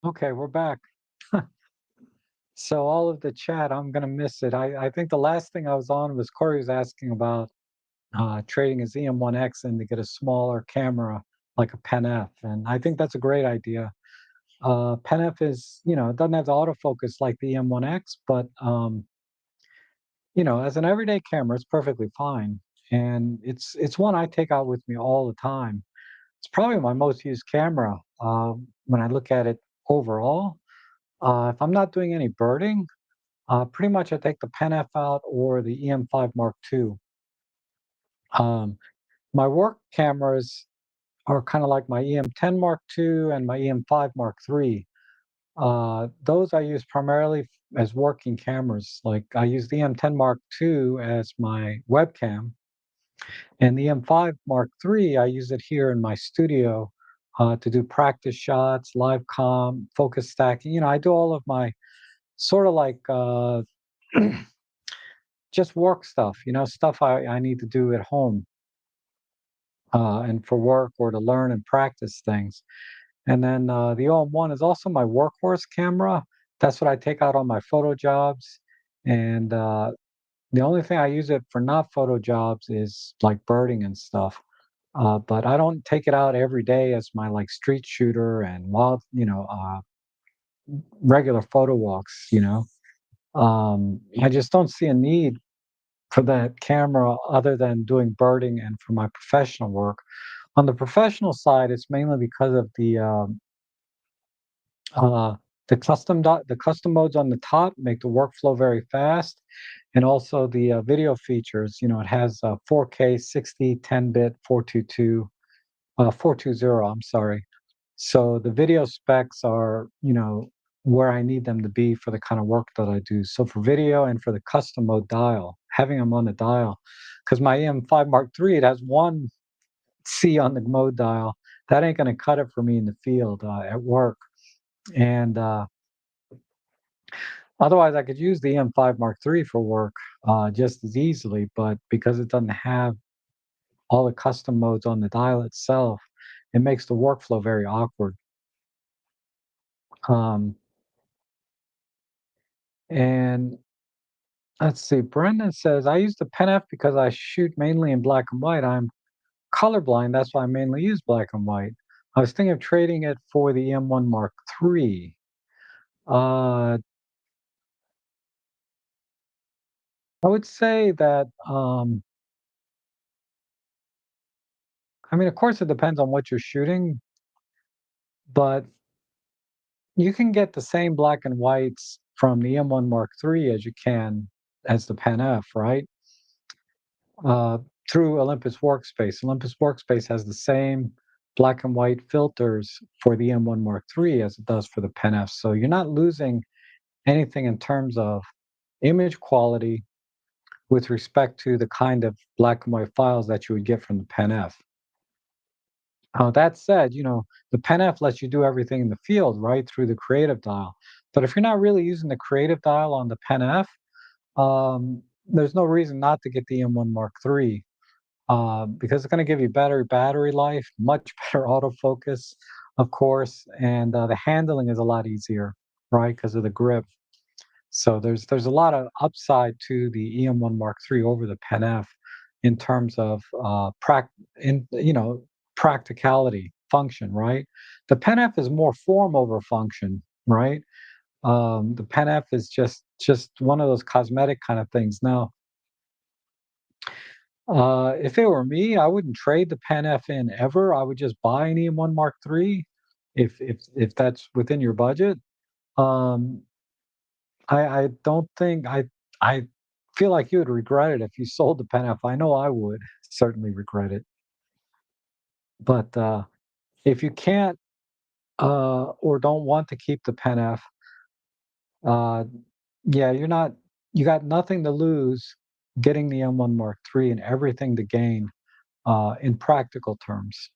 Okay, we're back. So all of the chat, I'm gonna miss it. I think the last thing I was on was Corey was asking about trading his EM1X in to get a smaller camera like a Pen F, and I think that's a great idea. Pen F is, it doesn't have the autofocus like the EM1X, but as an everyday camera, it's perfectly fine, and it's one I take out with me all the time. It's probably my most used camera when I look at it overall. If I'm not doing any birding, pretty much I take the Pen F out or the EM5 Mark II. Um, my work cameras are kind of like my EM10 Mark II and my EM5 Mark III. Those I use primarily as working cameras. Like I use the EM10 Mark II as my webcam, and the EM5 Mark III I use it here in my studio to do practice shots, live comm, focus stacking. I do all of my sort of like just work stuff, stuff I need to do at home and for work or to learn and practice things. And then the OM1 is also my workhorse camera. That's what I take out on my photo jobs. And the only thing I use it for not photo jobs is like birding and stuff. But I don't take it out every day as my like street shooter and regular photo walks. I just don't see a need for that camera other than doing birding and for my professional work. On the professional side, it's mainly because of uh, the custom modes on the top make the workflow very fast, and also the video features. It has 4K 60 10-bit 422 420. I'm sorry. So the video specs are where I need them to be for the kind of work that I do. So for video and for the custom mode dial, having them on the dial, because my M5 Mark III, it has one C on the mode dial. That ain't gonna cut it for me in the field at work. And otherwise, I could use the M5 Mark III for work just as easily, but because it doesn't have all the custom modes on the dial itself, it makes the workflow very awkward. Um, and let's see, Brendan says, I use the Pen F because I shoot mainly in black and white. I'm colorblind, that's why I mainly use black and white. I was thinking of trading it for the M1 Mark III. Uh, I would say that, I mean, of course, it depends on what you're shooting, but you can get the same black and whites from the M1 Mark III as you can as the Pen F, right? Uh, through Olympus Workspace. Olympus Workspace has the same black and white filters for the M1 Mark III as it does for the Pen F. So you're not losing anything in terms of image quality with respect to the kind of black and white files that you would get from the Pen F. That said, the Pen F lets you do everything in the field, right, through the creative dial. But if you're not really using the creative dial on the Pen F, there's no reason not to get the M1 Mark III because it's going to give you better battery life, much better autofocus, of course, and the handling is a lot easier, right, because of the grip. So there's a lot of upside to the EM1 Mark III over the Pen F in terms of practicality, function, right? The Pen F is more form over function, right? The Pen F is just one of those cosmetic kind of things. Now, if it were me, I wouldn't trade the Pen F in ever. I would just buy an EM1 Mark III if that's within your budget. Um, I don't think I feel like you would regret it if you sold the Pen F. I know I would certainly regret it. But if you can't or don't want to keep the Pen F, uh, yeah, you got nothing to lose getting the M1 Mark III and everything to gain in practical terms.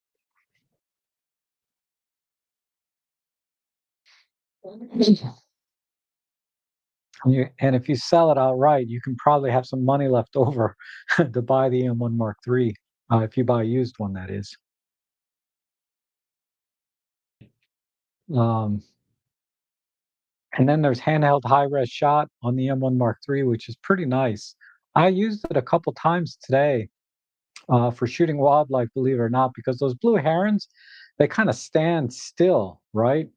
And if you sell it outright, you can probably have some money left over to buy the M1 Mark III, if you buy a used one, that is. Um, And then there's handheld high-res shot on the M1 Mark III, which is pretty nice. I used it a couple times today for shooting wildlife, believe it or not, because those blue herons, they kind of stand still, right?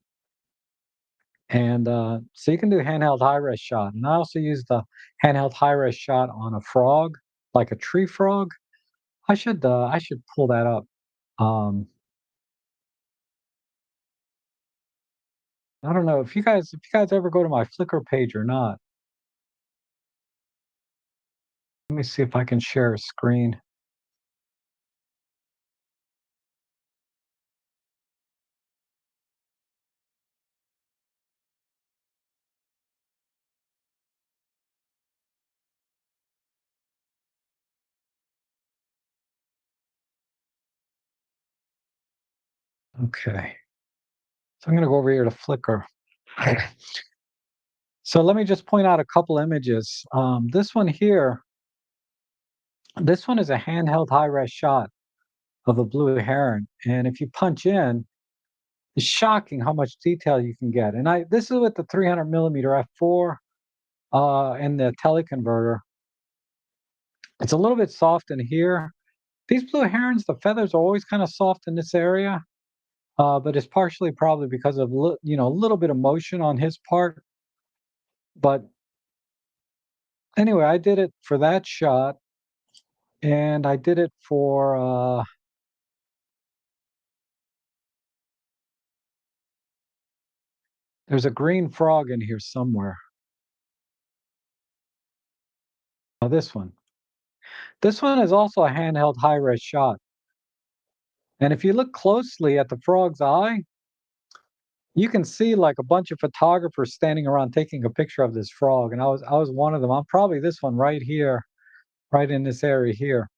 And so you can do handheld high-res shot. And I also use the handheld high-res shot on a frog, like a tree frog. I should pull that up. Um, I don't know if you guys ever go to my Flickr page or not. Let me see if I can share a screen. Okay. So I'm going to go over here to Flickr. So let me just point out a couple images. This one is a handheld high-res shot of a blue heron, and if you punch in, it's shocking how much detail you can get. And this is with the 300 millimeter f4 and the teleconverter. It's a little bit soft in here. These blue herons, the feathers are always kind of soft in this area, but it's partially probably because of a little bit of motion on his part. But anyway, I did it for that shot, and I did it for there's a green frog in here somewhere. This one. This one is also a handheld high-res shot. And if you look closely at the frog's eye, you can see like a bunch of photographers standing around taking a picture of this frog. And I was one of them. I'm probably this one right here, right in this area here.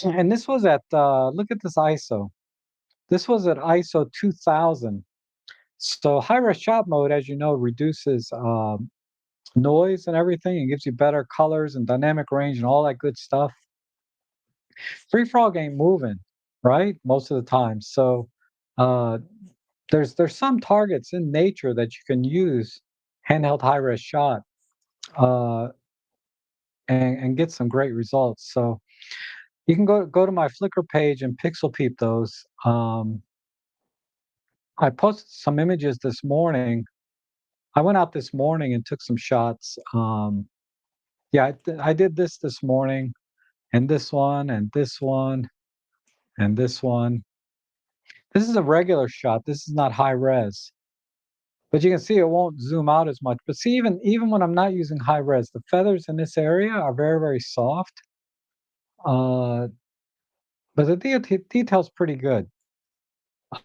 And this was at look at this ISO. This was at ISO 2000. So high-res shot mode, as you know, reduces noise and everything and gives you better colors and dynamic range and all that good stuff. Free frog ain't moving, right? Most of the time. So uh, there's some targets in nature that you can use handheld high-res shot uh, and get some great results. So you can go to my Flickr page and pixel peep those. I posted some images this morning. I went out this morning and took some shots. Yeah, I did this morning, and this one, and this one, and this one. This is a regular shot. This is not high res, but you can see it won't zoom out as much. But see, even when I'm not using high res, the feathers in this area are very, very soft. Uh, but the detail's pretty good.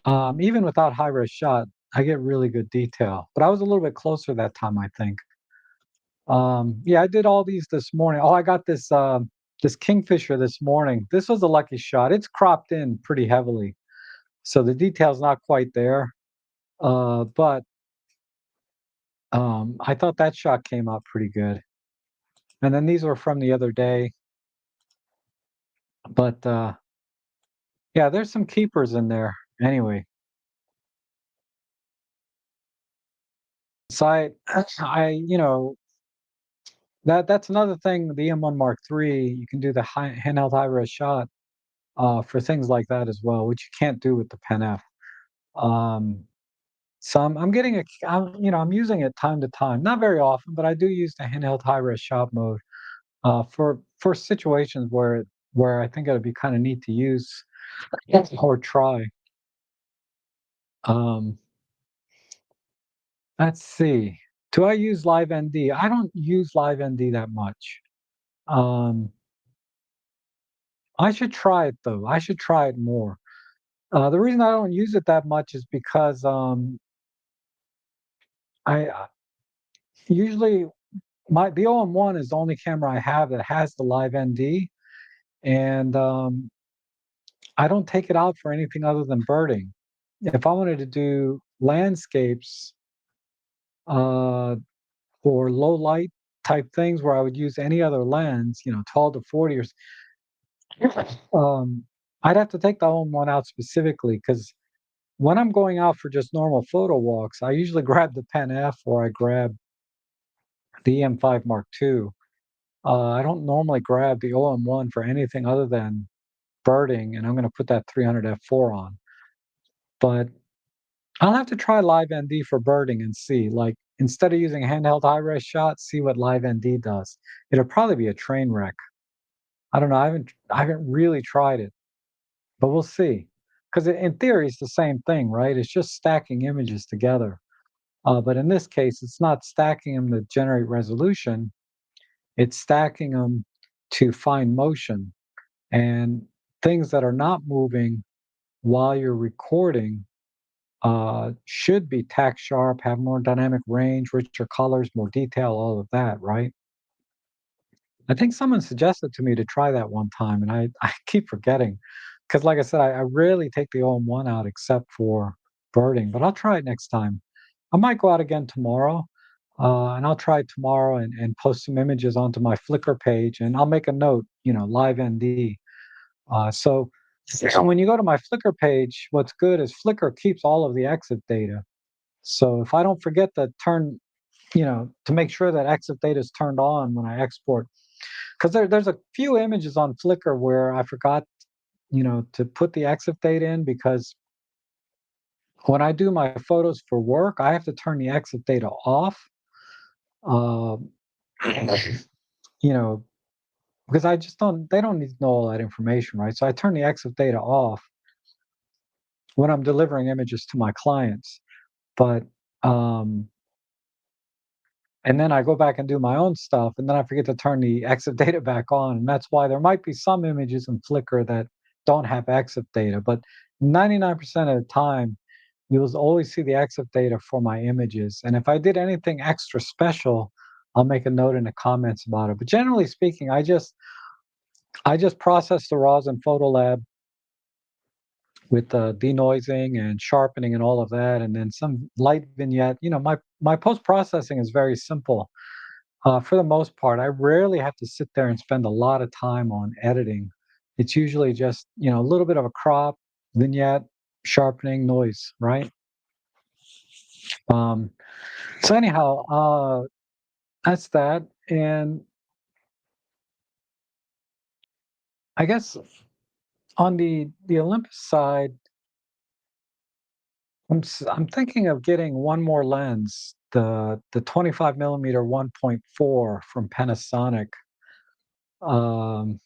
Even without high res shot, I get really good detail. But I was a little bit closer that time, I think. Yeah, I did all these this morning. Oh, I got this kingfisher this morning. This was a lucky shot. It's cropped in pretty heavily, so the detail's not quite there. But I thought that shot came out pretty good. And then these were from the other day. But yeah, there's some keepers in there. Anyway, so that's another thing. The M1 Mark III, you can do the handheld high res shot for things like that as well, which you can't do with the Pen F. Um, so I'm getting I'm using it time to time, not very often, but I do use the handheld high res shot mode for situations where I think it'd be kind of neat to use or try. Um, let's see. Do I use Live ND? I don't use Live ND that much. Um, I should try it though. I should try it more. The reason I don't use it that much is because I usually the OM1 is the only camera I have that has the Live ND, and I don't take it out for anything other than birding. If I wanted to do landscapes uh, or low light type things where I would use any other lens, 12 to 40 I'd have to take the OM1 out specifically because when I'm going out for just normal photo walks, I usually grab the Pen F or I grab the EM5 Mark II. I don't normally grab the OM1 for anything other than birding, and I'm gonna put that 300 f4 on. But I'll have to try Live ND for birding and see, like, instead of using handheld high-res shots, see what Live ND does. It'll probably be a train wreck. I don't know, I haven't really tried it, but we'll see. 'Cause in theory, it's the same thing, right? It's just stacking images together. But in this case, it's not stacking them to generate resolution, it's stacking them to find motion. And things that are not moving while you're recording should be tack sharp, have more dynamic range, richer colors, more detail, all of that, right? I think someone suggested to me to try that one time, and I keep forgetting. Because, like I said, I rarely take the OM1 out except for birding, but I'll try it next time. I might go out again tomorrow, and I'll try it tomorrow and post some images onto my Flickr page, and I'll make a note, live ND. So when you go to my Flickr page, what's good is Flickr keeps all of the exit data. So if I don't forget to to make sure that exit data is turned on when I export, because there's a few images on Flickr where I forgot, to put the exif data in because when I do my photos for work, I have to turn the exif data off. Um, you know, because I just don't. They don't need to know all that information, right? So I turn the exif data off when I'm delivering images to my clients. But um, and then I go back and do my own stuff, and then I forget to turn the exif data back on, and that's why there might be some images in Flickr that don't have exif data, but 99% of the time, you'll always see the exif data for my images, and if I did anything extra special, I'll make a note in the comments about it, but generally speaking, I just process the RAWs in Photolab with denoising and sharpening and all of that, and then some light vignette. My post-processing is very simple. For the most part, I rarely have to sit there and spend a lot of time on editing. It's usually just, a little bit of a crop, vignette, sharpening, noise, right? Um, so anyhow, that's that. And I guess on the Olympus side, I'm thinking of getting one more lens, the 25 millimeter 1.4 from Panasonic. Um,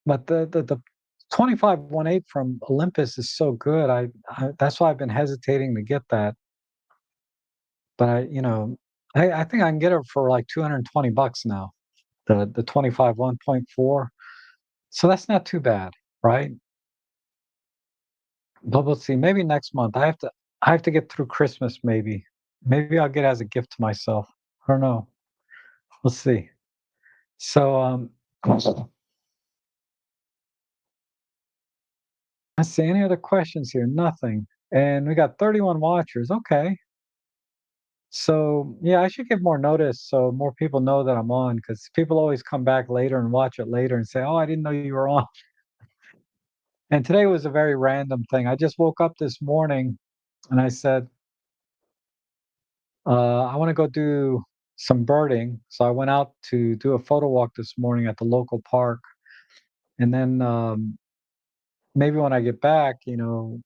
But the 25-1.8 from Olympus is so good, I that's why I've been hesitating to get that, but I think I can get it for, like, $220 now, the 25 1.4, so that's not too bad, right? But we'll see, maybe next month, I have to get through Christmas maybe. Maybe I'll get it as a gift to myself. I don't know. We'll see. So, let's see, any other questions here? Nothing, and we got 31 watchers, okay. So, yeah, I should give more notice so more people know that I'm on because people always come back later and watch it later and say, "Oh, I didn't know you were on." And today was a very random thing. I just woke up this morning and I said, I want to go do some birding. So I went out to do a photo walk this morning at the local park. And then maybe when I get back, do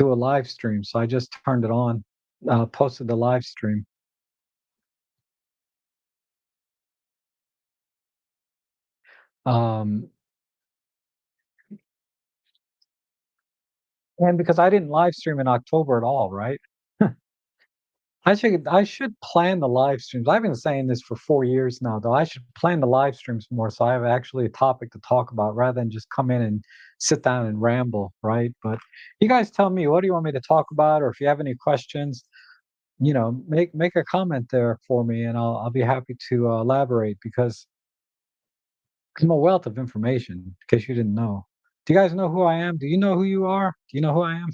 a live stream. So I just turned it on, posted the live stream. Um, and because I didn't live stream in October at all, right? I should plan the live streams. I've been saying this for 4 years now, though. I should plan the live streams more so I have actually a topic to talk about rather than just come in and sit down and ramble, right? But you guys tell me, what do you want me to talk about? Or if you have any questions, make a comment there for me and I'll be happy to elaborate because I'm a wealth of information, in case you didn't know. Do you guys know who I am? Do you know who you are? Do you know who I am?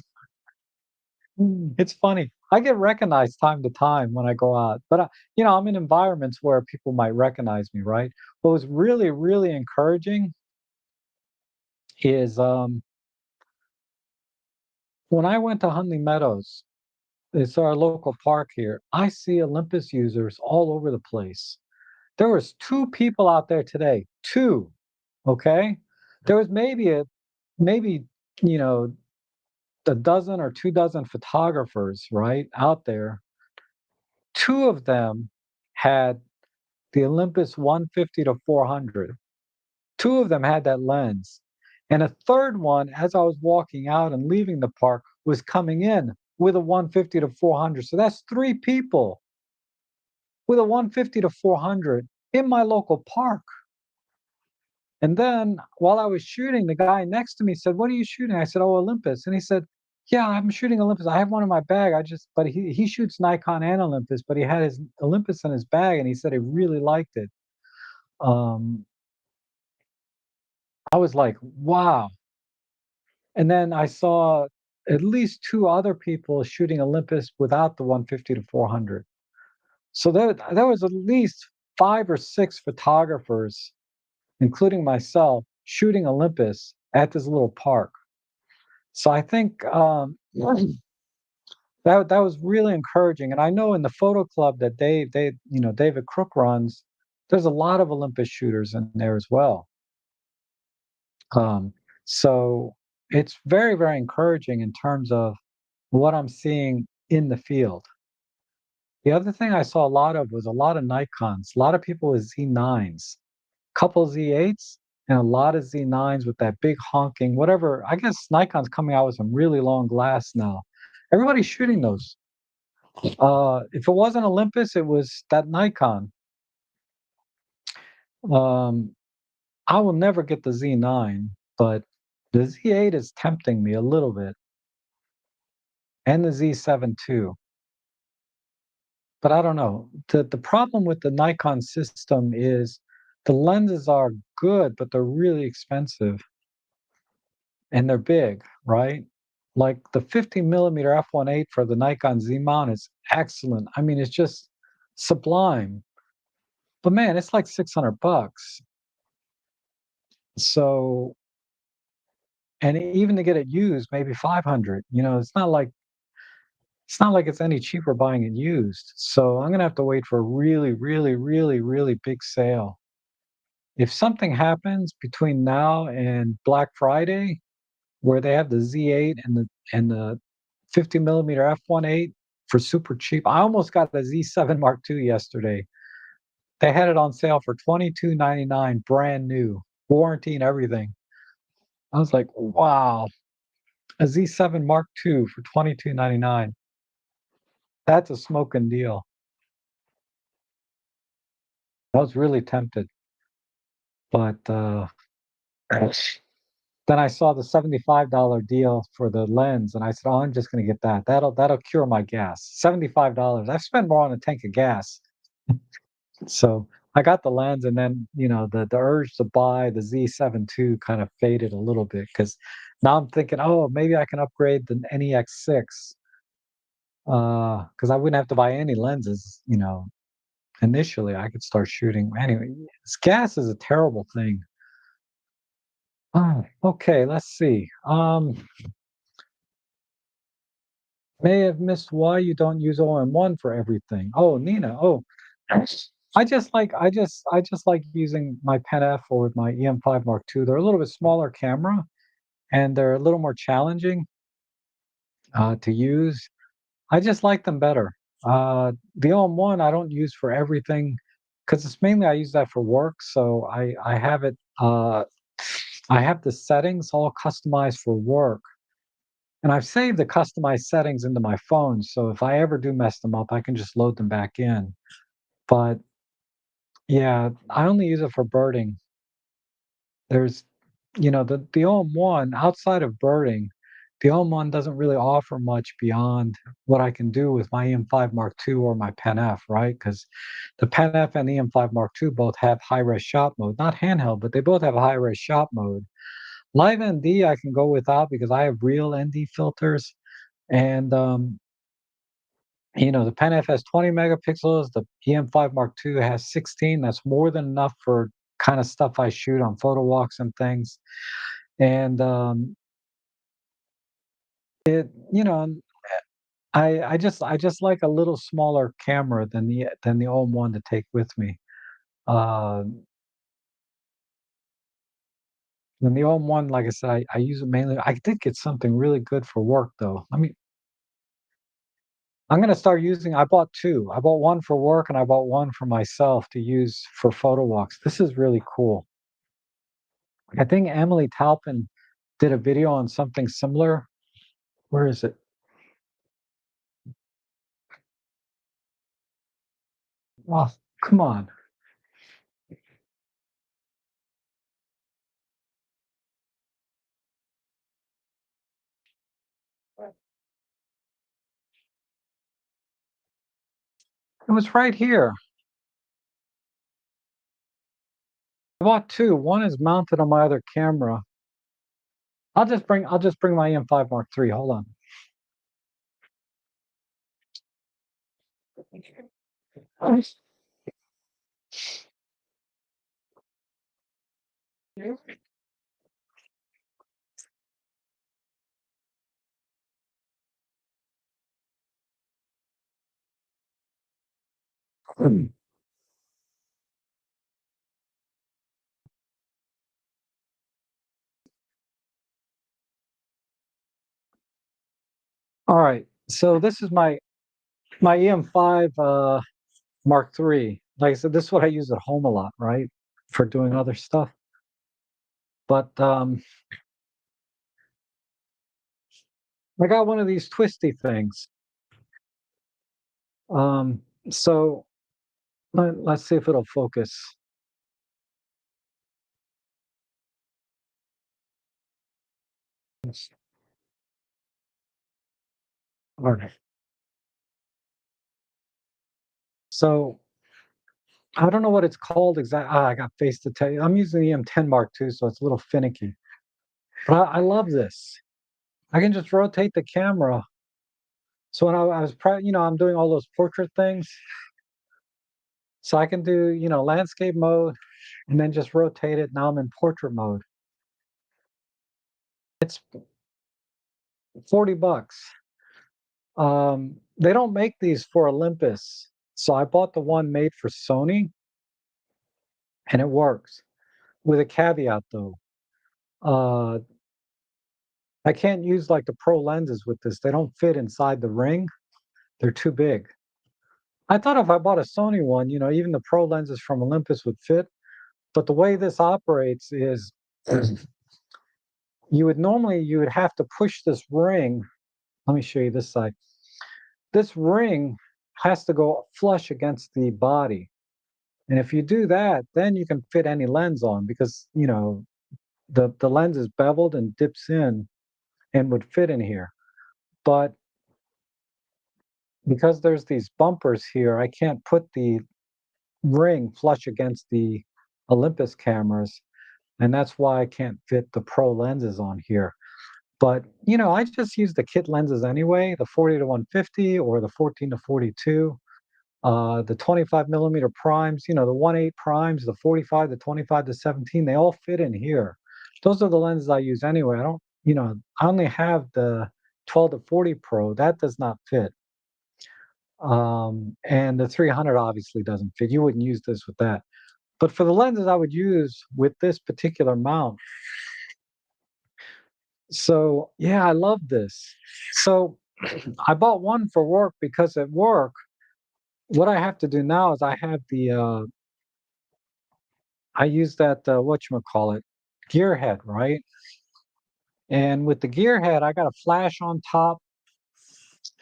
It's funny. I get recognized time to time when I go out, but I'm in environments where people might recognize me, right? What was really, really encouraging is when I went to Hunley Meadows, it's our local park here, I see Olympus users all over the place. There was 2 people out there today, 2, okay? There was maybe, you know, a dozen or 2 dozen photographers, right, out there. 2 of them had the Olympus 150 to 400. 2 of them had that lens. And a third one, as I was walking out and leaving the park, was coming in with a 150 to 400. So that's 3 people with a 150 to 400 in my local park. And then while I was shooting, the guy next to me said, "What are you shooting?" I said, "Oh, Olympus." And he said, "Yeah, I'm shooting Olympus. I have one in my bag. But he shoots Nikon and Olympus, but he had his Olympus in his bag and he said he really liked it." Um, I was like, wow. And then I saw at least 2 other people shooting Olympus without the 150 to 400. So there was at least 5 or 6 photographers, including myself, shooting Olympus at this little park. So I think, that was really encouraging, and I know in the photo club that David Crook runs, there's a lot of Olympus shooters in there as well. Um, so it's very, very encouraging in terms of what I'm seeing in the field. The other thing I saw a lot of was a lot of Nikons, a lot of people with Z9s, couple Z8s, and a lot of Z9s with that big honking, whatever. I guess Nikon's coming out with some really long glass now. Everybody's shooting those. If it wasn't Olympus, it was that Nikon. Um, I will never get the Z9, but the Z8 is tempting me a little bit, and the Z7 too. But I don't know. The problem with the Nikon system is the lenses are good, but they're really expensive and they're big, right? Like the 50 millimeter f1.8 for the Nikon Z mount is excellent. I mean, it's just sublime. But man, it's like 600 bucks. So, and even to get it used, maybe 500. It's not like it's any cheaper buying it used. So I'm gonna have to wait for a really, really, really, really big sale. If something happens between now and Black Friday, where they have the Z8 and the 50 millimeter f1.8 for super cheap, I almost got the Z7 Mark II yesterday. They had it on sale for 22.99, brand new, warranty and everything. I was like, wow, a Z7 Mark II for 22.99. That's a smoking deal. I was really tempted, but then I saw the $75 deal for the lens, and I said, "Oh, I'm just gonna get that. That'll cure my gas. $75. I've spent more on a tank of gas." So I got the lens, and then the urge to buy the Z7 II kind of faded a little bit because now I'm thinking, oh, maybe I can upgrade the NEX6 because I wouldn't have to buy any lenses. Initially I could start shooting anyway. Gas is a terrible thing. Okay, let's see. May have missed why you don't use OM1 for everything. Oh, Nina. Oh, I just like using my Pen F or my EM5 Mark II. They're a little bit smaller camera and they're a little more challenging to use. I just like them better. The OM1 I don't use for everything because it's mainly I use that for work. So I have it. I have the settings all customized for work. And I've saved the customized settings into my phone, so if I ever do mess them up, I can just load them back in. But yeah, I only use it for birding. There's, the OM1 outside of birding, the OM1 doesn't really offer much beyond what I can do with my EM5 Mark II or my Pen F, right? Because the Pen F and EM5 Mark II both have high-res shot mode, not handheld, but they both have high-res shot mode. Live ND I can go without because I have real ND filters, and the Pen F has 20 megapixels, the EM5 Mark II has 16. That's more than enough for kind of stuff I shoot on photo walks and things. And You know, I just like a little smaller camera than the old one to take with me. Uh, and the old one, like I said, I use it mainly. I did get something really good for work though. I'm gonna start using. I bought two. I bought one for work and I bought one for myself to use for photo walks. This is really cool. I think Emily Taupin did a video on something similar. Where is it? Oh, come on. It was right here. I bought two. One is mounted on my other camera. I'll just bring my M5 Mark III. Hold on. All right. So this is my EM5 Mark III. Like I said, this is what I use at home a lot, right? For doing other stuff. But I got one of these twisty things. Um, so let's see if it'll focus. All right. So I don't know what it's called exactly. I got face to tell you. I'm using the EM10 Mark II, so it's a little finicky. But I love this. I can just rotate the camera. So when I was, I'm doing all those portrait things. So I can do, landscape mode and then just rotate it. Now I'm in portrait mode. It's 40 bucks. They don't make these for Olympus. So I bought the one made for Sony and it works with a caveat though. Uh, I can't use like the pro lenses with this. They don't fit inside the ring. They're too big. I thought if I bought a Sony one, even the pro lenses from Olympus would fit. But the way this operates is you would have to push this ring. Let me show you this side. This ring has to go flush against the body. And if you do that, then you can fit any lens on because, the lens is beveled and dips in and would fit in here. But because there's these bumpers here, I can't put the ring flush against the Olympus cameras. And that's why I can't fit the pro lenses on here. But, I just use the kit lenses anyway, the 40 to 150 or the 14 to 42, the 25 millimeter primes, the 1.8 primes, the 45, the 25 to 17, they all fit in here. Those are the lenses I use anyway. I only have the 12 to 40 Pro. That does not fit. And the 300 obviously doesn't fit. You wouldn't use this with that. But for the lenses I would use with this particular mount, so yeah, I love this. So I bought one for work because at work, what I have to do now is I use that whatchamacallit, gear head, right? And with the gear head, I got a flash on top,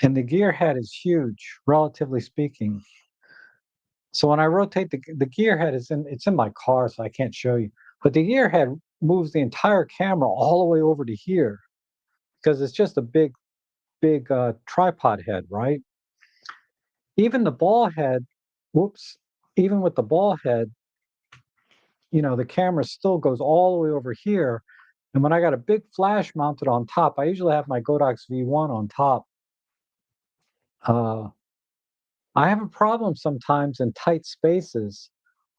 and the gear head is huge, relatively speaking. So when I rotate the gear head is in my car, so I can't show you. But the gear head moves the entire camera all the way over to here because it's just a big tripod head, right? Even the ball head, whoops, even with the ball head, the camera still goes all the way over here. And when I got a big flash mounted on top, I usually have my Godox V1 on top. Uh, I have a problem sometimes in tight spaces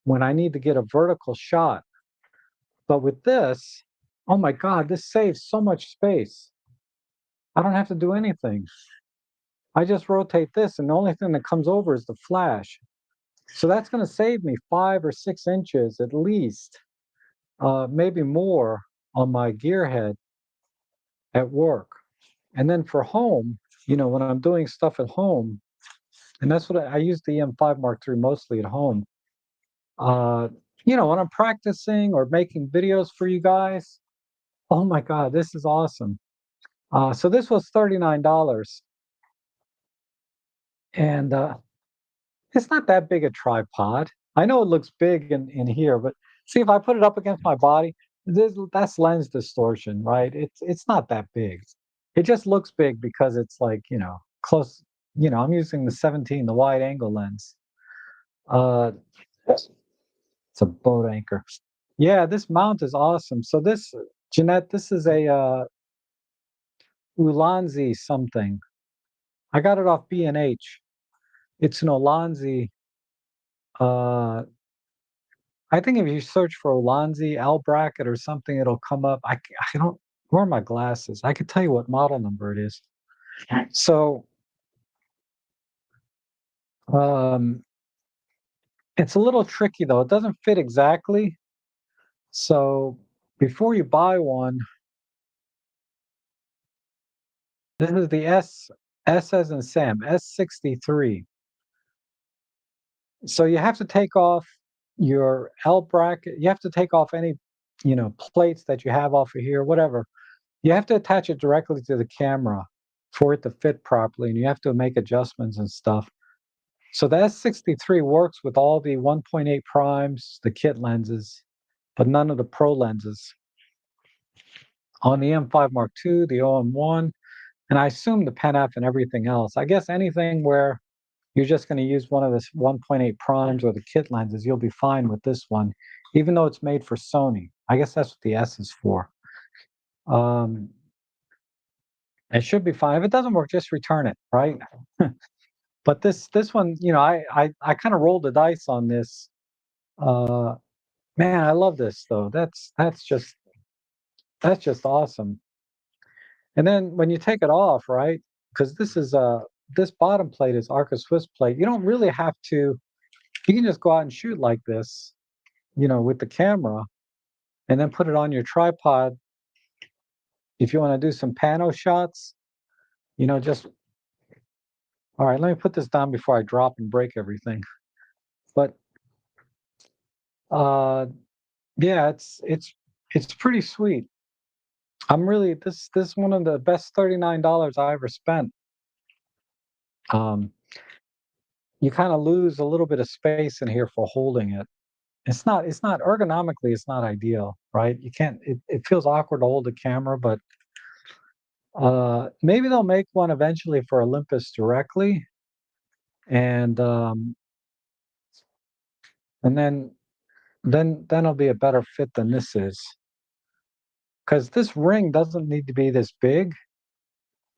when I need to get a vertical shot. But with this, oh my God, this saves so much space. I don't have to do anything. I just rotate this, and the only thing that comes over is the flash. So that's going to save me 5 or 6 inches at least, maybe more on my gear head at work. And then for home, when I'm doing stuff at home, and that's what I use the M5 Mark III mostly at home. Uh, when I'm practicing or making videos for you guys, oh my God, this is awesome. So this was $39, and it's not that big a tripod. I know it looks big in here, but see if I put it up against my body, that's lens distortion, right? It's not that big. It just looks big because it's like, close, I'm using the 17, the wide angle lens. Uh it's a boat anchor. Yeah, this mount is awesome. So this, Jeanette, this is a Ulanzi something. I got it off B&H. It's an Ulanzi. Uh, I think if you search for Ulanzi L bracket or something, it'll come up. I don't wear my glasses. I could tell you what model number it is. So um, it's a little tricky though. It doesn't fit exactly. So before you buy one, this is the S as in Sam, S63. So you have to take off your L bracket. You have to take off any, plates that you have off of here, whatever. You have to attach it directly to the camera for it to fit properly, and you have to make adjustments and stuff. So the S63 works with all the 1.8 primes, the kit lenses, but none of the pro lenses. On the M5 Mark II, the OM1, and I assume the Pen F and everything else. I guess anything where you're just going to use one of the 1.8 primes or the kit lenses, you'll be fine with this one, even though it's made for Sony. I guess that's what the S is for. Um, it should be fine. If it doesn't work, just return it, right? But this one, I kind of rolled the dice on this. Uh, Man, I love this though. That's just awesome. And then when you take it off, right? Because this bottom plate is Arca Swiss plate. You don't really have to. You can just go out and shoot like this, with the camera, and then put it on your tripod. If you want to do some pano shots, just all right. Let me put this down before I drop and break everything. But uh, yeah, it's pretty sweet. I'm really this is one of the best $39 I ever spent. Um, you kind of lose a little bit of space in here for holding it. It's not ergonomically, it's not ideal, right? You can't it feels awkward to hold the camera, but maybe they'll make one eventually for Olympus directly, and and then it'll be a better fit than this is. Because this ring doesn't need to be this big.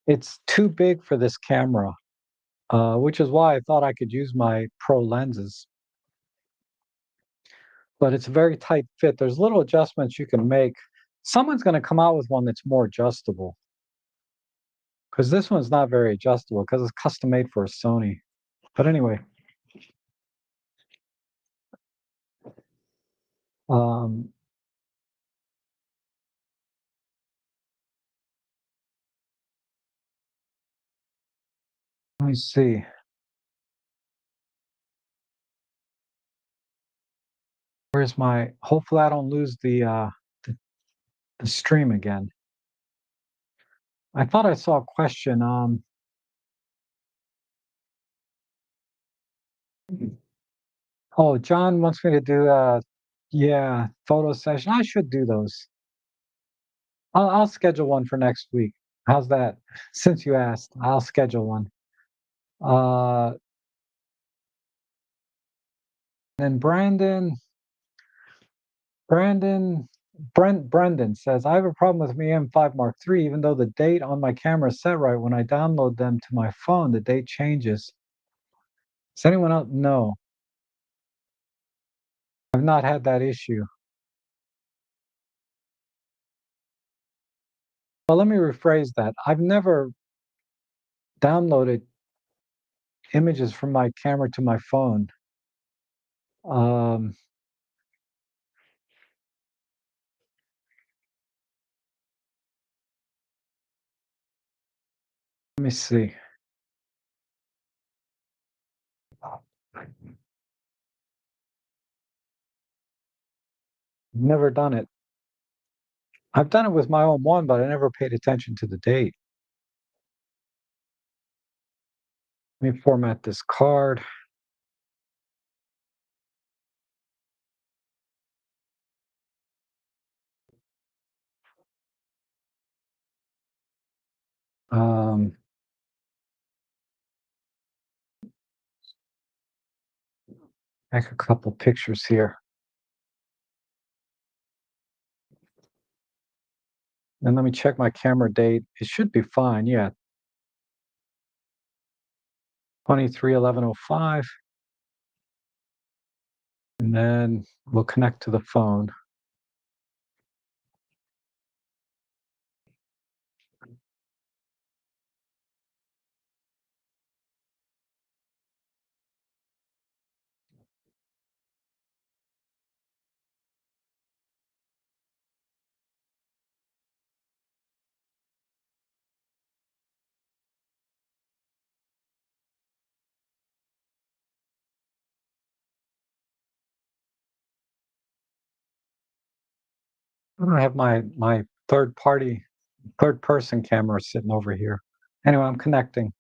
It's too big for this camera, which is why I thought I could use my pro lenses. But it's a very tight fit. There's little adjustments you can make. Someone's going to come out with one that's more adjustable, because this one's not very adjustable because it's custom made for a Sony. But anyway, um, let me see. Where's my? Hopefully, I don't lose the, the stream again. I thought I saw a question. Oh, John wants me to do yeah, photo session. I should do those. I'll schedule one for next week. How's that? Since you asked, I'll schedule one. Uh, and Brandon, Brendan says, I have a problem with my M5 Mark III, even though the date on my camera is set right. When I download them to my phone, the date changes. Does anyone else? No, I've not had that issue. Well, let me rephrase that. I've never downloaded images from my camera to my phone. Um, Let me see. Never done it. I've done it with my own one, but I never paid attention to the date. Let me format this card. Um, Make a couple pictures here. And let me check my camera date. It should be fine. Yeah, 23/11/05. And then we'll connect to the phone. I have my third person camera sitting over here. Anyway, I'm connecting.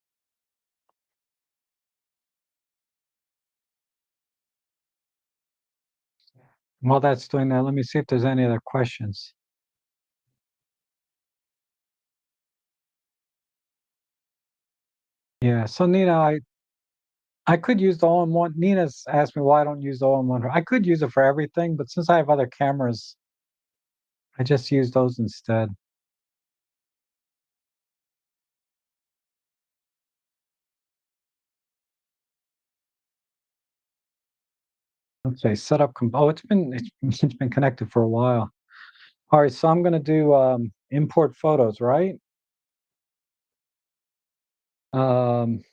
While that's doing that, let me see if there's any other questions. Yeah. So Nina, I could use the all-in-one. Nina's asked me why I don't use the all-in-one. I could use it for everything, but since I have other cameras, I just use those instead. Okay, setup. Oh, it's been connected for a while. All right, so I'm gonna do import photos, right? Um,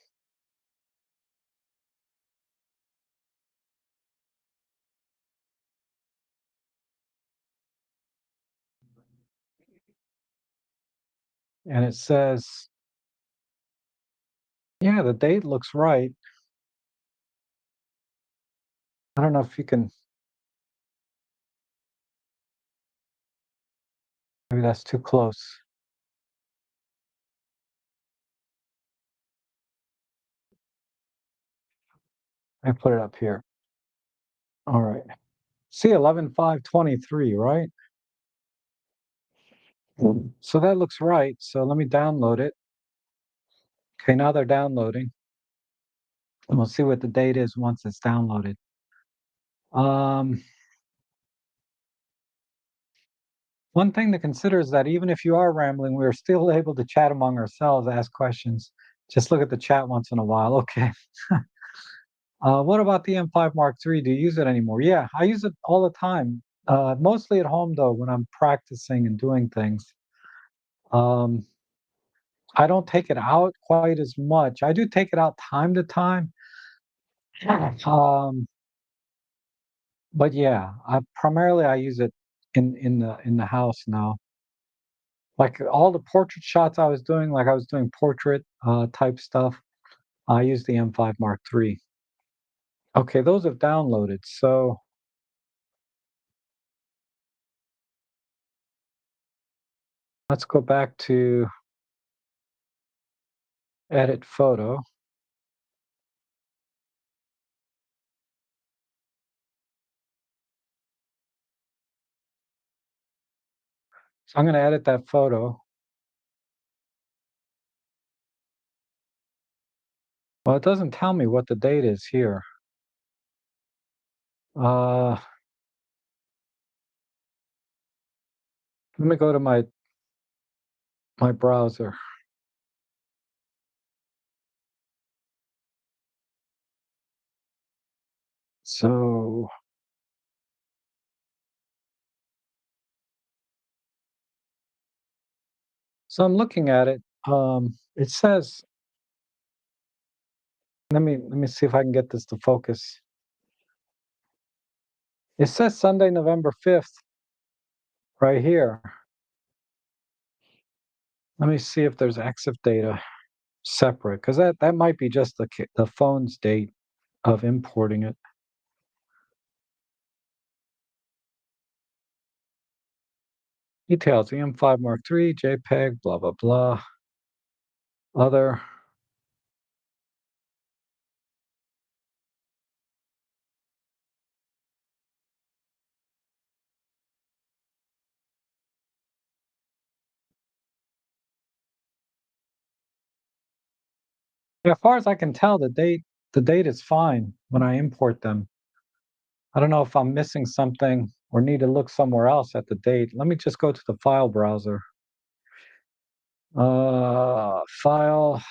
and it says, yeah, the date looks right. I don't know if you can. Maybe that's too close. I put it up here. All right. See 11/5/23, right? So that looks right. So let me download it. Okay, now they're downloading. And we'll see what the date is once it's downloaded. Um, One thing to consider is that even if you are rambling, we're still able to chat among ourselves, ask questions. Just look at the chat once in a while. Okay. What about the M5 Mark III? Do you use it anymore? Yeah, I use it all the time. Mostly at home though, when I'm practicing and doing things. Um, I don't take it out quite as much. I do take it out time to time. Um, but yeah, I use it in the house now. Like all the portrait shots I was doing, like I was doing portrait type stuff. I use the M5 Mark III. Okay, those have downloaded. So let's go back to edit photo. So I'm going to edit that photo. Well, it doesn't tell me what the date is here. Uh, Let me go to my browser. So So I'm looking at it. It says, let me see if I can get this to focus. It says Sunday, November 5th, right here. Let me see if there's EXIF data separate, because that might be just the phone's date of importing it. Details: EM5 Mark III, JPEG, blah blah blah. Other. Yeah, as far as I can tell, the date is fine when I import them. I don't know if I'm missing something or need to look somewhere else at the date. Let me just go to the file browser. File.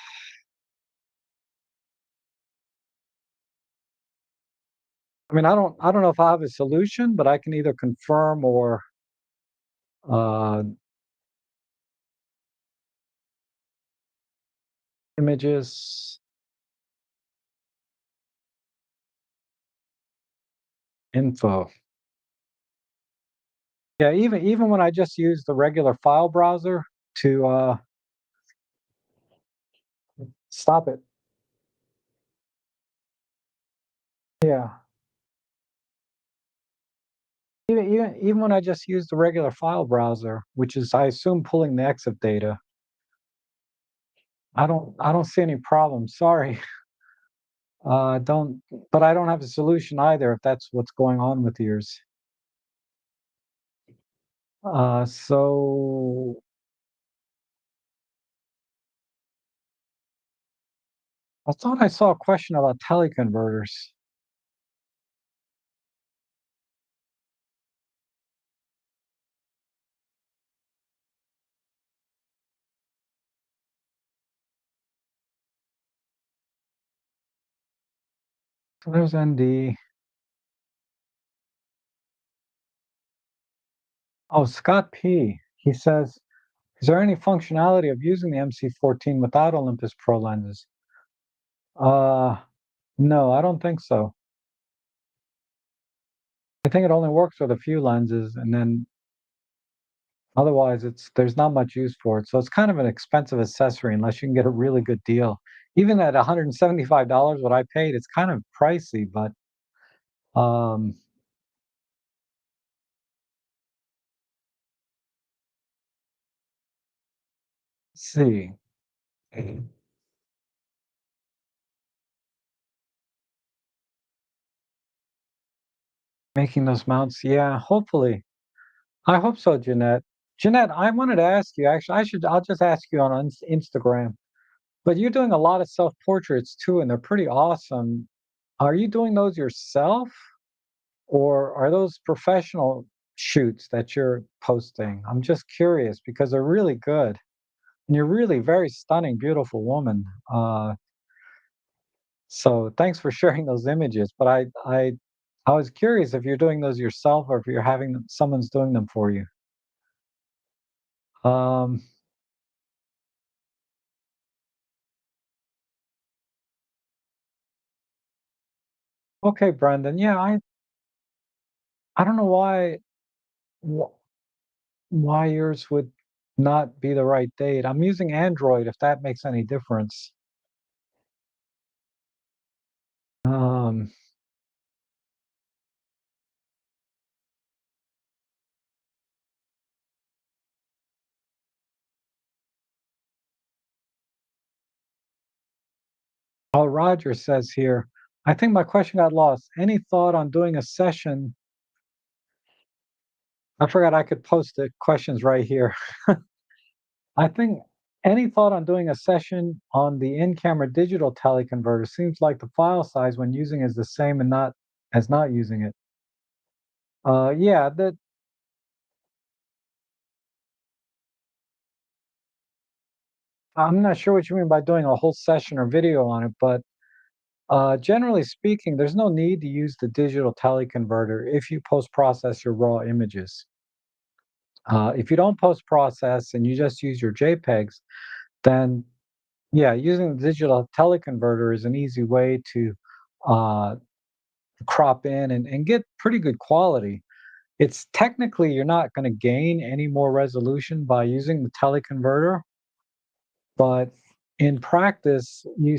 I mean, I don't know if I have a solution, but I can either confirm or uh, images, info. Yeah, even when I just use the regular file browser to stop it. Yeah. Even when I just use the regular file browser, which is I assume pulling the EXIF data, I don't see any problem. Sorry. Don't but I don't have a solution either if that's what's going on with yours. So I thought I saw a question about teleconverters. So there's ND. Oh, Scott P. He says, is there any functionality of using the MC14 without Olympus Pro lenses? Uh, no, I don't think so. I think it only works with a few lenses, and then otherwise there's not much use for it. So it's kind of an expensive accessory unless you can get a really good deal. Even at $175, what I paid, it's kind of pricey, but um, let's see. Making those mounts, yeah, hopefully. I hope so, Jeanette. Jeanette, I wanted to ask you, actually, I'll just ask you on Instagram, but you're doing a lot of self-portraits too, and they're pretty awesome. Are you doing those yourself, or are those professional shoots that you're posting? I'm just curious because they're really good, and you're really very stunning, beautiful woman. So thanks for sharing those images. But I was curious if you're doing those yourself or if you're having someone's doing them for you. Um, okay, Brendan. Yeah, I don't know wh- why yours would not be the right date. I'm using Android if that makes any difference. Um, oh, Roger says here, I think my question got lost. Any thought on doing a session? I forgot I could post the questions right here. I think any thought on doing a session on the in-camera digital teleconverter? Seems like the file size when using is the same and not as not using it. Yeah, that I'm not sure what you mean by doing a whole session or video on it, but generally speaking, there's no need to use the digital teleconverter if you post-process your raw images. If you don't post process and you just use your JPEGs, then yeah, using the digital teleconverter is an easy way to uh, crop in and get pretty good quality. It's technically you're not going to gain any more resolution by using the teleconverter, but in practice, you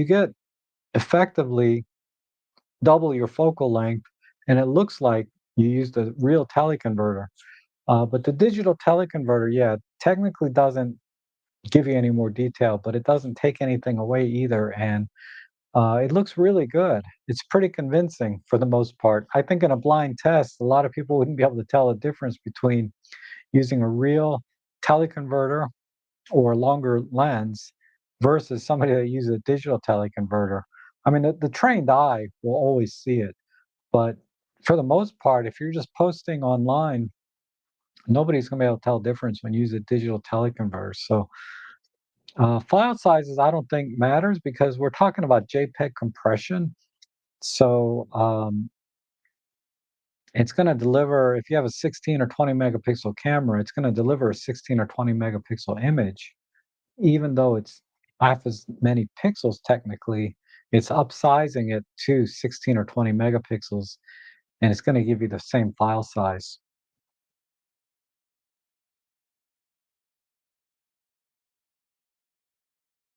get effectively double your focal length, and it looks like you used a real teleconverter. But the digital teleconverter, yeah, technically doesn't give you any more detail, but it doesn't take anything away either, and it looks really good. It's pretty convincing for the most part. I think in a blind test, a lot of people wouldn't be able to tell the difference between using a real teleconverter or a longer lens versus somebody that uses a digital teleconverter. I mean, the trained eye will always see it, but for the most part, if you're just posting online, nobody's going to be able to tell the difference when you use a digital teleconverter. So, file sizes, I don't think matters because we're talking about JPEG compression. So, it's going to deliver, if you have a 16 or 20 megapixel camera, it's going to deliver a 16 or 20 megapixel image, even though it's half as many pixels technically. It's upsizing it to 16 or 20 megapixels, and it's going to give you the same file size.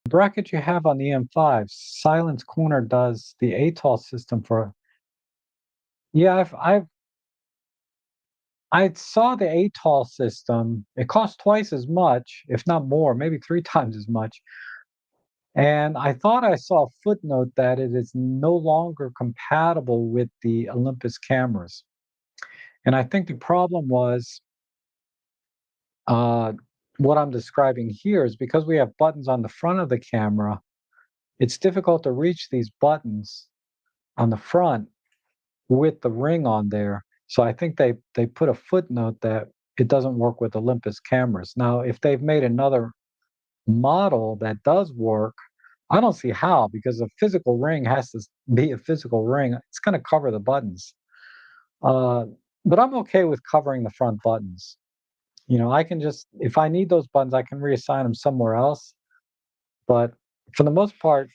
The bracket you have on the M5, Silence Corner does the ATOL system for. Yeah, I saw the ATOL system. It costs twice as much, if not more, maybe 3 times as much. And I thought I saw a footnote that it is no longer compatible with the Olympus cameras. And I think the problem was uh, what I'm describing here is because we have buttons on the front of the camera, it's difficult to reach these buttons on the front with the ring on there. So I think they put a footnote that it doesn't work with Olympus cameras. Now, if they've made another model that does work, I don't see how because a physical ring has to be a physical ring. It's going to cover the buttons. Uh, but I'm okay with covering the front buttons. You know, I can just, if I need those buttons, I can reassign them somewhere else. But for the most part,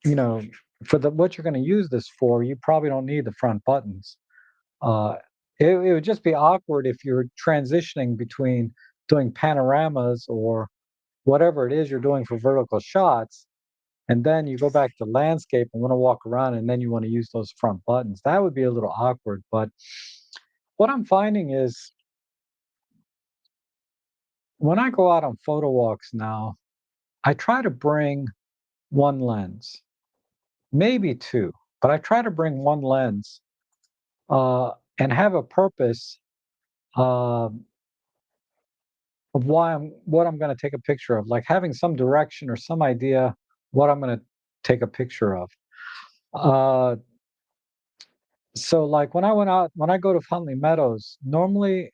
you know, for the what you're going to use this for, you probably don't need the front buttons. Uh, it would just be awkward if you're transitioning between doing panoramas or whatever it is you're doing for vertical shots, and then you go back to landscape and want to walk around, and then you want to use those front buttons. That would be a little awkward. But what I'm finding is when I go out on photo walks now, I try to bring one lens, maybe two, but I try to bring one lens uh, and have a purpose uh, of what I'm going to take a picture of, like having some direction or some idea what I'm going to take a picture of. Uh, so, like when I go to Huntley Meadows, normally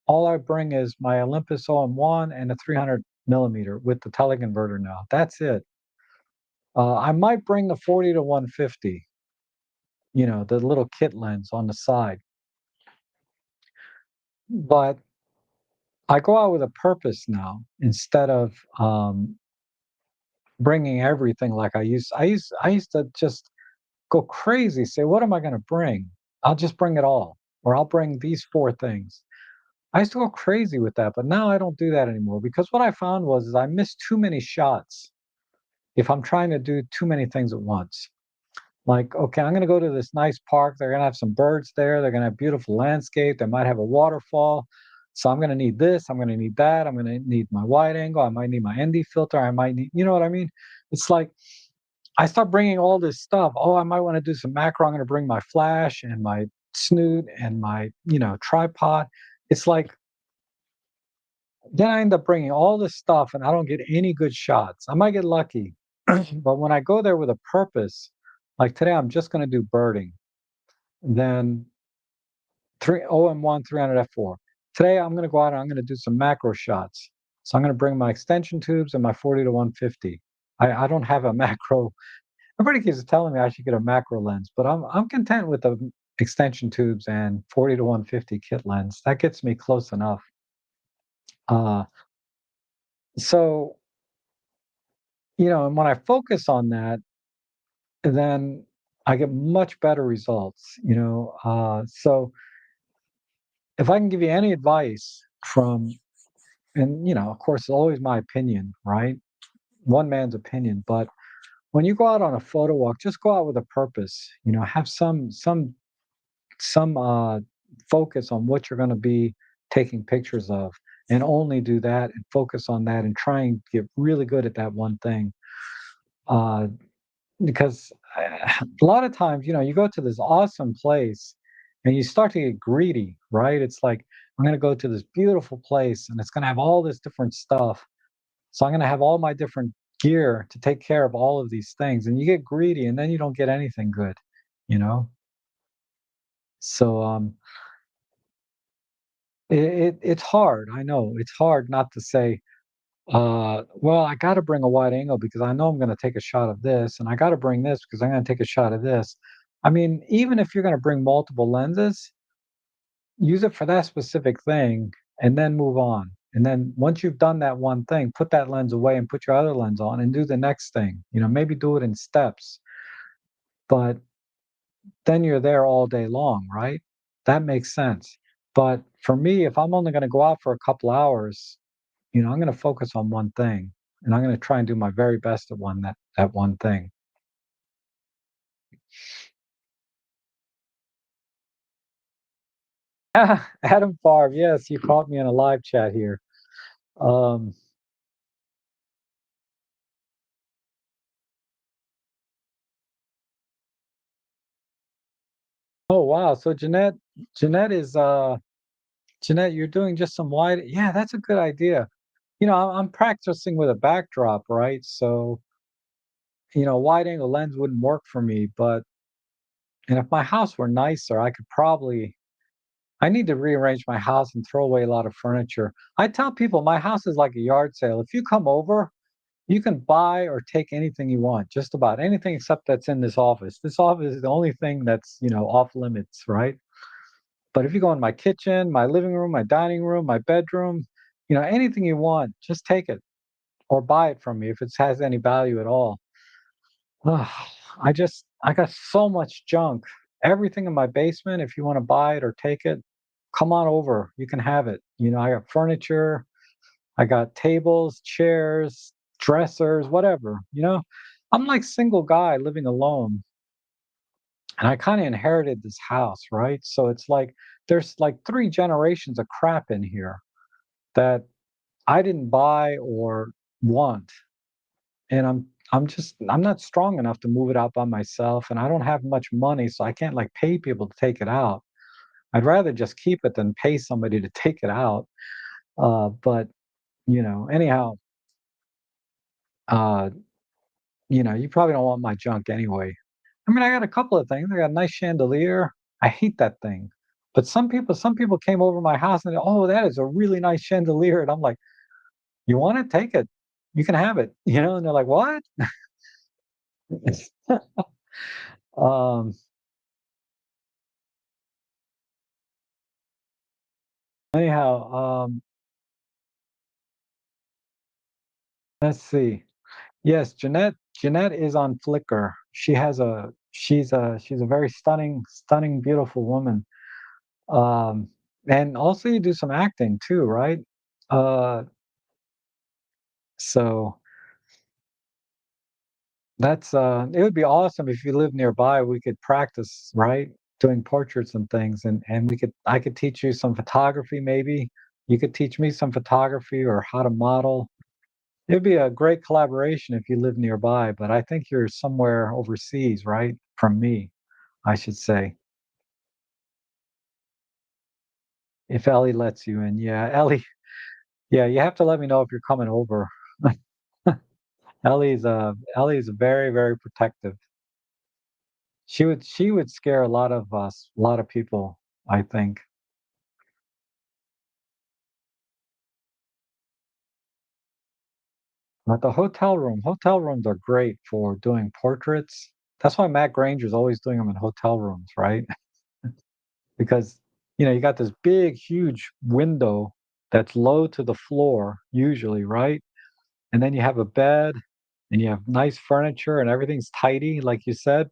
all I bring is my Olympus OM1 and a 300 millimeter with the teleconverter now. That's it. I might bring the 40 to 150, the little kit lens on the side. But I go out with a purpose now instead of bringing everything like I used to just go crazy, say, "What am I gonna bring? I'll just bring it all, or I'll bring these 4 things." I used to go crazy with that, but now I don't do that anymore because what I found was is I miss too many shots if I'm trying to do too many things at once. Like, okay, I'm gonna go to this nice park. They're gonna have some birds there. They're gonna have beautiful landscape. They might have a waterfall. So I'm gonna need this. I'm gonna need that. I'm gonna need my wide angle. I might need my ND filter. I might need, you know what I mean? It's like I start bringing all this stuff. Oh, I might want to do some macro. I'm gonna bring my flash and my snoot and my, tripod. It's like then I end up bringing all this stuff and I don't get any good shots. I might get lucky, but when I go there with a purpose, like today, I'm just going to do birding. Then three OM1 300 F4. Today, I'm going to go out and I'm going to do some macro shots. So I'm going to bring my extension tubes and my 40 to 150. I don't have a macro. Everybody keeps telling me I should get a macro lens, but I'm content with extension tubes and 40 to 150 kit lens. That gets me close enough. Uh, so, and when I focus on that, then I get much better results. So if I can give you any advice from, and of course, it's always my opinion, right? One man's opinion, but when you go out on a photo walk, just go out with a purpose. Have some focus on what you're going to be taking pictures of, and only do that and focus on that and try and get really good at that one thing. Uh, because a lot of times, you go to this awesome place and you start to get greedy, right? It's like, I'm going to go to this beautiful place and it's going to have all this different stuff. So I'm going to have all my different gear to take care of all of these things. And you get greedy and then you don't get anything good, you know? So it's hard. I know it's hard not to say, well, I got to bring a wide angle because I know I'm going to take a shot of this, and I got to bring this because I'm going to take a shot of this. I mean, even if you're going to bring multiple lenses, use it for that specific thing and then move on. And then once you've done that one thing, put that lens away and put your other lens on and do the next thing. Maybe do it in steps, but then you're there all day long, right? That makes sense. But for me, if I'm only going to go out for a couple hours, I'm going to focus on one thing, and I'm going to try and do my very best at that one thing. Adam Favre, yes, you caught me in a live chat here. Um, oh wow, so Jeanette is Jeanette, you're doing just some wide. Yeah, that's a good idea. I'm practicing with a backdrop, right? So wide angle lens wouldn't work for me, but and if my house were nicer, I could probably. I need to rearrange my house and throw away a lot of furniture. I tell people my house is like a yard sale. If you come over, you can buy or take anything you want, just about anything except that's in this office. This office is the only thing that's off limits, right? But if you go in my kitchen, my living room, my dining room, my bedroom, anything you want, just take it or buy it from me if it has any value at all. Ugh, I got so much junk. Everything in my basement, if you want to buy it or take it, come on over. You can have it. I got furniture, I got tables, chairs, dressers, whatever. I'm like single guy living alone, and I kind of inherited this house, right? So it's like there's like three generations of crap in here that I didn't buy or want, and I'm not strong enough to move it out by myself, and I don't have much money, so I can't like pay people to take it out. I'd rather just keep it than pay somebody to take it out. But anyhow, uh, you probably don't want my junk anyway. I mean, I got a couple of things. I got a nice chandelier. I hate that thing. But some people came over my house and oh, that is a really nice chandelier. And I'm like, you want it? Take it. You can have it. And they're like, what? um, anyhow, let's see. Yes, Jeanette is on Flickr. She's a very stunning, beautiful woman. Um, and also you do some acting too, right? Uh, so it would be awesome if you live nearby. We could practice, right? Doing portraits and things, and I could teach you some photography maybe. You could teach me some photography or how to model. It'd be a great collaboration if you live nearby, but I think you're somewhere overseas, right? From me, I should say. If Ellie lets you in. Yeah, Ellie, yeah, you have to let me know if you're coming over. Ellie's very, very protective. She would scare a lot of us, a lot of people, I think. But the hotel rooms are great for doing portraits. That's why Matt Granger's always doing them in hotel rooms, right? because you got this big, huge window that's low to the floor, usually, right? And then you have a bed and you have nice furniture and everything's tidy, like you said.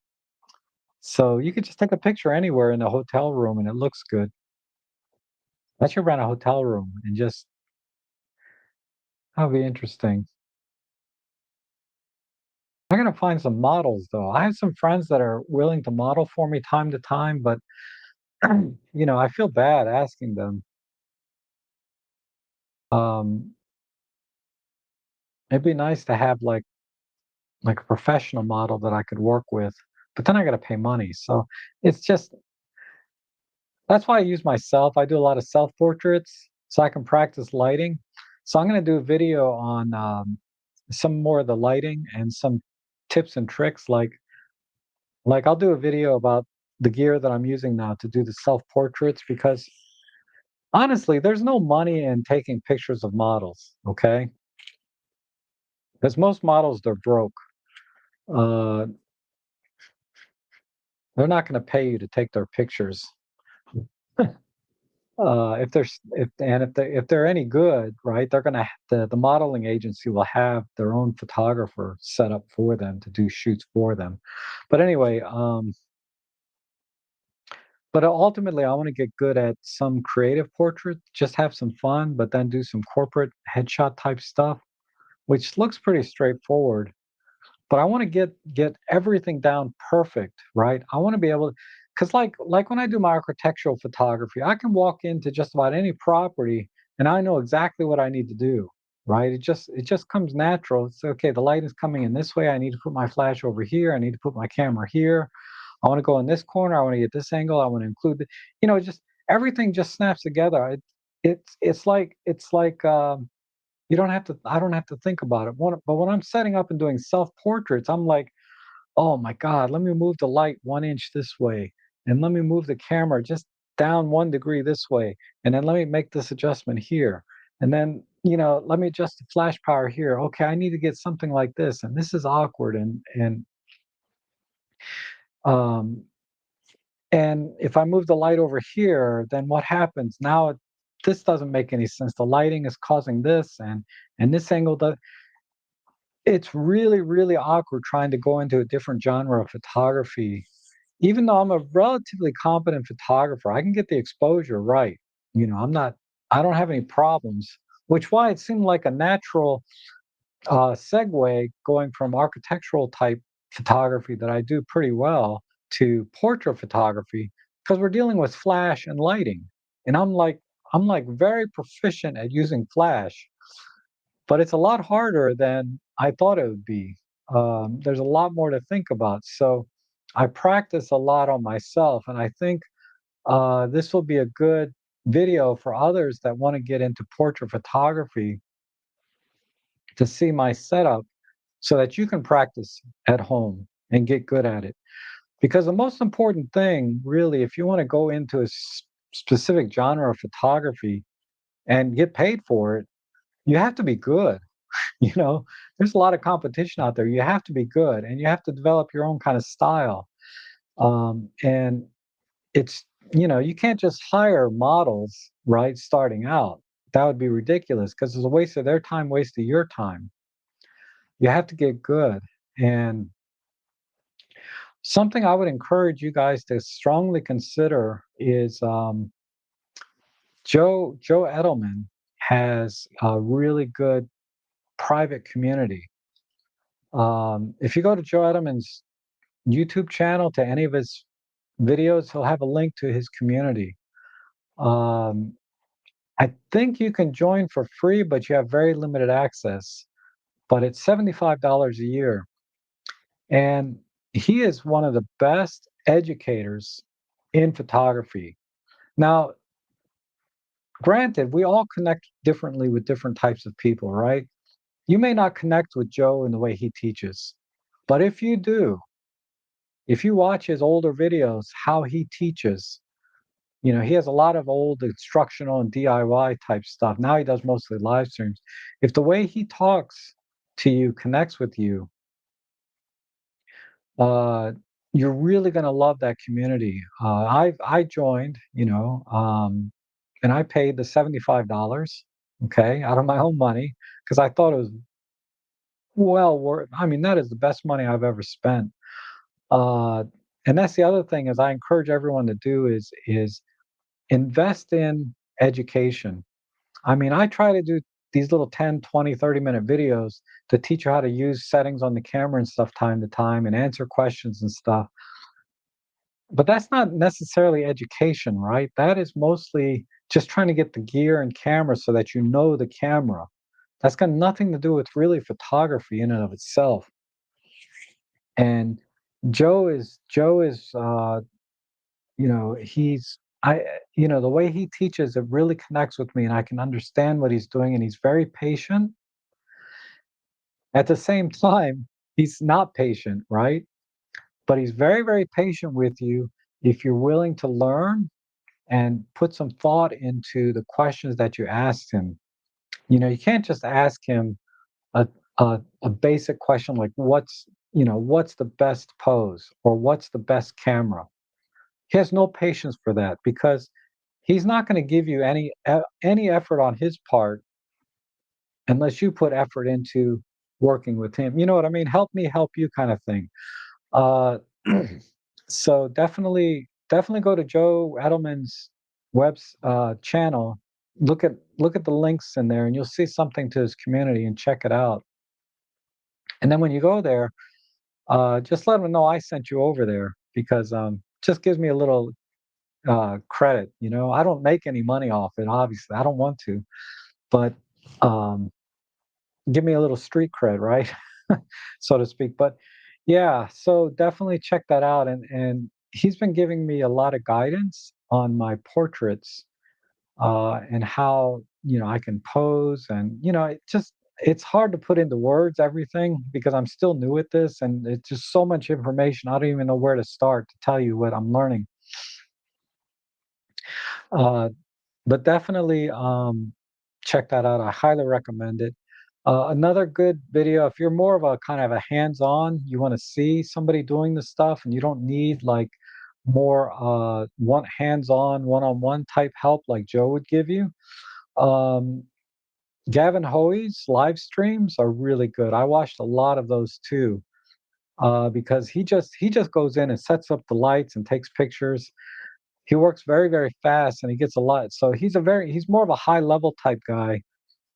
So you could just take a picture anywhere in the hotel room and it looks good. I should rent a hotel room and just that'll be interesting. I'm gonna find some models though. I have some friends that are willing to model for me time to time, but I feel bad asking them. Um, it'd be nice to have like a professional model that I could work with, but then I gotta pay money. So it's just that's why I use myself. I do a lot of self portraits so I can practice lighting. So I'm gonna do a video on some more of the lighting and some tips and tricks. Like I'll do a video about the gear that I'm using now to do the self portraits because honestly, there's no money in taking pictures of models. Okay, because most models they're broke. Uh, they're not going to pay you to take their pictures. If there's if they're any good, right? They're gonna the modeling agency will have their own photographer set up for them to do shoots for them. But anyway, but ultimately, I want to get good at some creative portrait, just have some fun, but then do some corporate headshot type stuff, which looks pretty straightforward. But I want to get everything down perfect, right? I want to be able, because like when I do my architectural photography, I can walk into just about any property and I know exactly what I need to do, right? It just comes natural. It's okay. The light is coming in this way. I need to put my flash over here. I need to put my camera here. I want to go in this corner. I want to get this angle. I want to include just everything just snaps together. It's like you don't have to. I don't have to think about it. But when I'm setting up and doing self portraits, I'm like, oh my God, let me move the light 1 inch this way, and let me move the camera just down 1 degree this way, and then let me make this adjustment here, and then let me adjust the flash power here. Okay, I need to get something like this, and this is awkward, um, and if I move the light over here, then what happens now? This doesn't make any sense. The lighting is causing this, and this angle does. It's really, really awkward trying to go into a different genre of photography. Even though I'm a relatively competent photographer, I can get the exposure right. I don't have any problems, which why it seemed like a natural segue going from architectural type photography that I do pretty well to portrait photography because we're dealing with flash and lighting. And I'm like very proficient at using flash, but it's a lot harder than I thought it would be. There's a lot more to think about. So I practice a lot on myself, and I think this will be a good video for others that want to get into portrait photography to see my setup so that you can practice at home and get good at it. Because the most important thing, really, if you want to go into a specific genre of photography and get paid for it, you have to be good. You know, there's a lot of competition out there. You have to be good and you have to develop your own kind of style. And it's, you can't just hire models, right, starting out. That would be ridiculous because it's a waste of their time, waste of your time. You have to get good. And something I would encourage you guys to strongly consider is Joe Edelman has a really good private community. If you go to Joe Edelman's YouTube channel to any of his videos, he'll have a link to his community. Um, I think you can join for free, but you have very limited access. But it's $75 a year. And he is one of the best educators in photography. Now, granted, we all connect differently with different types of people, right? You may not connect with Joe in the way he teaches, but if you do, if you watch his older videos, how he teaches, he has a lot of old instructional and DIY type stuff. Now he does mostly live streams. If the way he talks to you connects with you, uh, you're really going to love that community. I joined, and I paid the $75, okay, out of my own money because I thought it was well worth. I mean, that is the best money I've ever spent. Uh, and that's the other thing is I encourage everyone to do is invest in education. I mean, I try to do these little 10, 20, 30-minute videos to teach you how to use settings on the camera and stuff time to time and answer questions and stuff. But that's not necessarily education, right? That is mostly just trying to get the gear and camera so that you know the camera. That's got nothing to do with really photography in and of itself. And Joe is he's I the way he teaches it really connects with me and I can understand what he's doing and he's very patient. At the same time, he's not patient, right? But he's very, very patient with you if you're willing to learn and put some thought into the questions that you asked him. You can't just ask him a a basic question like what's the best pose or what's the best camera. He has no patience for that because he's not going to give you any effort on his part unless you put effort into working with him. You know what I mean? Help me help you kind of thing. Uh, so definitely go to Joe Edelman's channel. Look at the links in there, and you'll see something to his community, and check it out. And then when you go there, just let him know I sent you over there because just gives me a little credit. I don't make any money off it. Obviously, I don't want to, but um, give me a little street cred, right? So to speak. But yeah, so definitely check that out. And he's been giving me a lot of guidance on my portraits and how I can pose, and it's hard to put into words everything because I'm still new at this, and it's just so much information. I don't even know where to start to tell you what I'm learning. Uh, but definitely check that out. I highly recommend it. Another good video, if you're more of a kind of a hands-on, you want to see somebody doing the stuff and you don't need like more one hands-on, one-on-one type help like Joe would give you. Um, Gavin Hoey's live streams are really good. I watched a lot of those too because he just goes in and sets up the lights and takes pictures. He works very, very fast and he gets a lot. So he's more of a high level type guy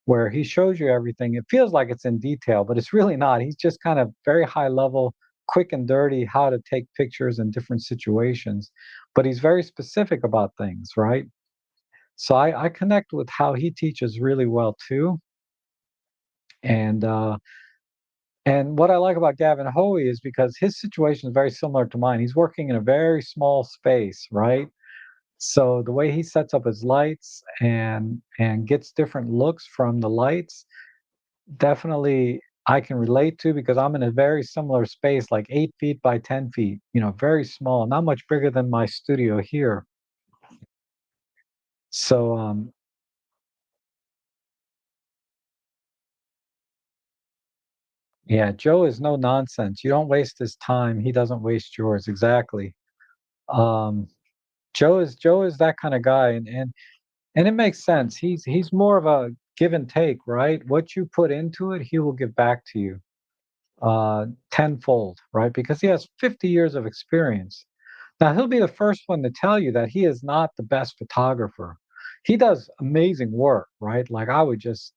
where he shows you everything. It feels like it's in detail, but it's really not. He's just kind of very high level, quick and dirty, how to take pictures in different situations. But he's very specific about things, right? So I connect with how he teaches really well too. And what I like about Gavin Hoey is because his situation is very similar to mine. He's working in a very small space, right? So the way he sets up his lights and gets different looks from the lights, definitely I can relate to because I'm in a very similar space, like 8 feet by 10 feet, very small, not much bigger than my studio here. So, yeah, Joe is no nonsense. You don't waste his time. He doesn't waste yours. Exactly. Um, Joe is that kind of guy, and it makes sense. He's more of a give and take, right? What you put into it, he will give back to you tenfold, right? Because he has 50 years of experience. Now, he'll be the first one to tell you that he is not the best photographer. He does amazing work, right? Like, I would just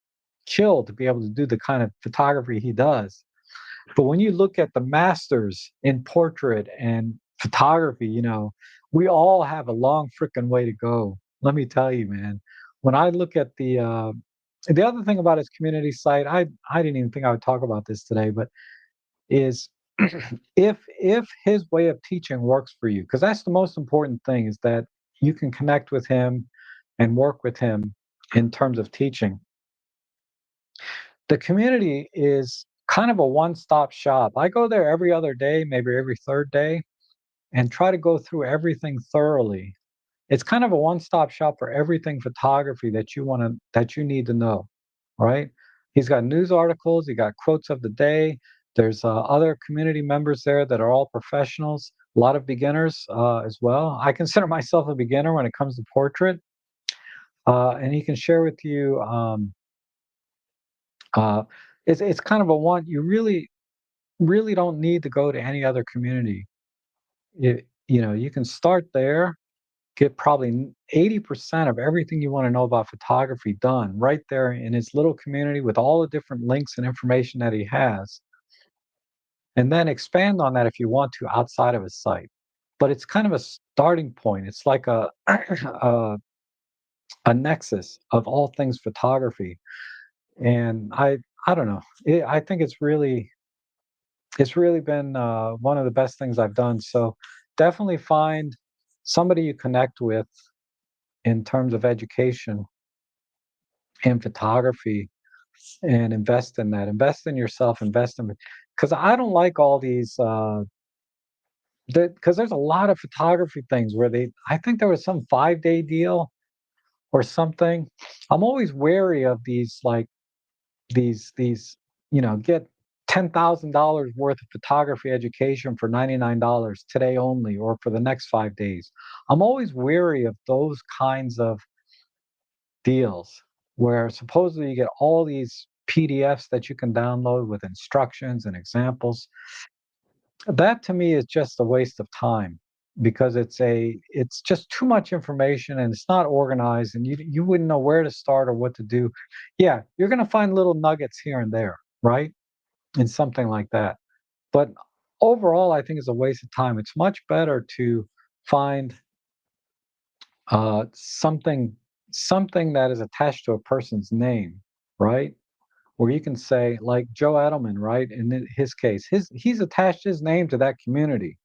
kill to be able to do the kind of photography he does. But when you look at the masters in portrait and photography, we all have a long freaking way to go. Let me tell you, man. When I look at the other thing about his community site, I didn't even think I would talk about this today, but is if his way of teaching works for you, because that's the most important thing, is that you can connect with him and work with him in terms of teaching. The community is kind of a one-stop shop. I go there every other day, maybe every third day, and try to go through everything thoroughly. It's kind of a one-stop shop for everything photography that you need to know, right? He's got news articles, he got quotes of the day. There's other community members there that are all professionals. A lot of beginners as well. I consider myself a beginner when it comes to portrait, and he can share with you. Uh, it's kind of a one. You really don't need to go to any other community. You can start there, get probably 80% of everything you want to know about photography done right there in his little community with all the different links and information that he has, and then expand on that if you want to outside of his site. But it's kind of a starting point. It's like a nexus of all things photography. And I don't know. I think it's really been one of the best things I've done. So definitely find somebody you connect with in terms of education in photography and invest in that. Invest in yourself. Invest in because I don't like all these. Because there's a lot of photography things where I think there was some 5-day deal or something. I'm always wary of these, like these, get $10,000 worth of photography education for $99 today only, or for the next 5 days. I'm always wary of those kinds of deals where supposedly you get all these PDFs that you can download with instructions and examples. That to me is just a waste of time because it's just too much information and it's not organized and you wouldn't know where to start or what to do. Yeah, you're going to find little nuggets here and there, right? In something like that. But overall, I think it's a waste of time. It's much better to find something that is attached to a person's name, right? Where you can say, like Joe Edelman, right? In his case, he's attached his name to that community.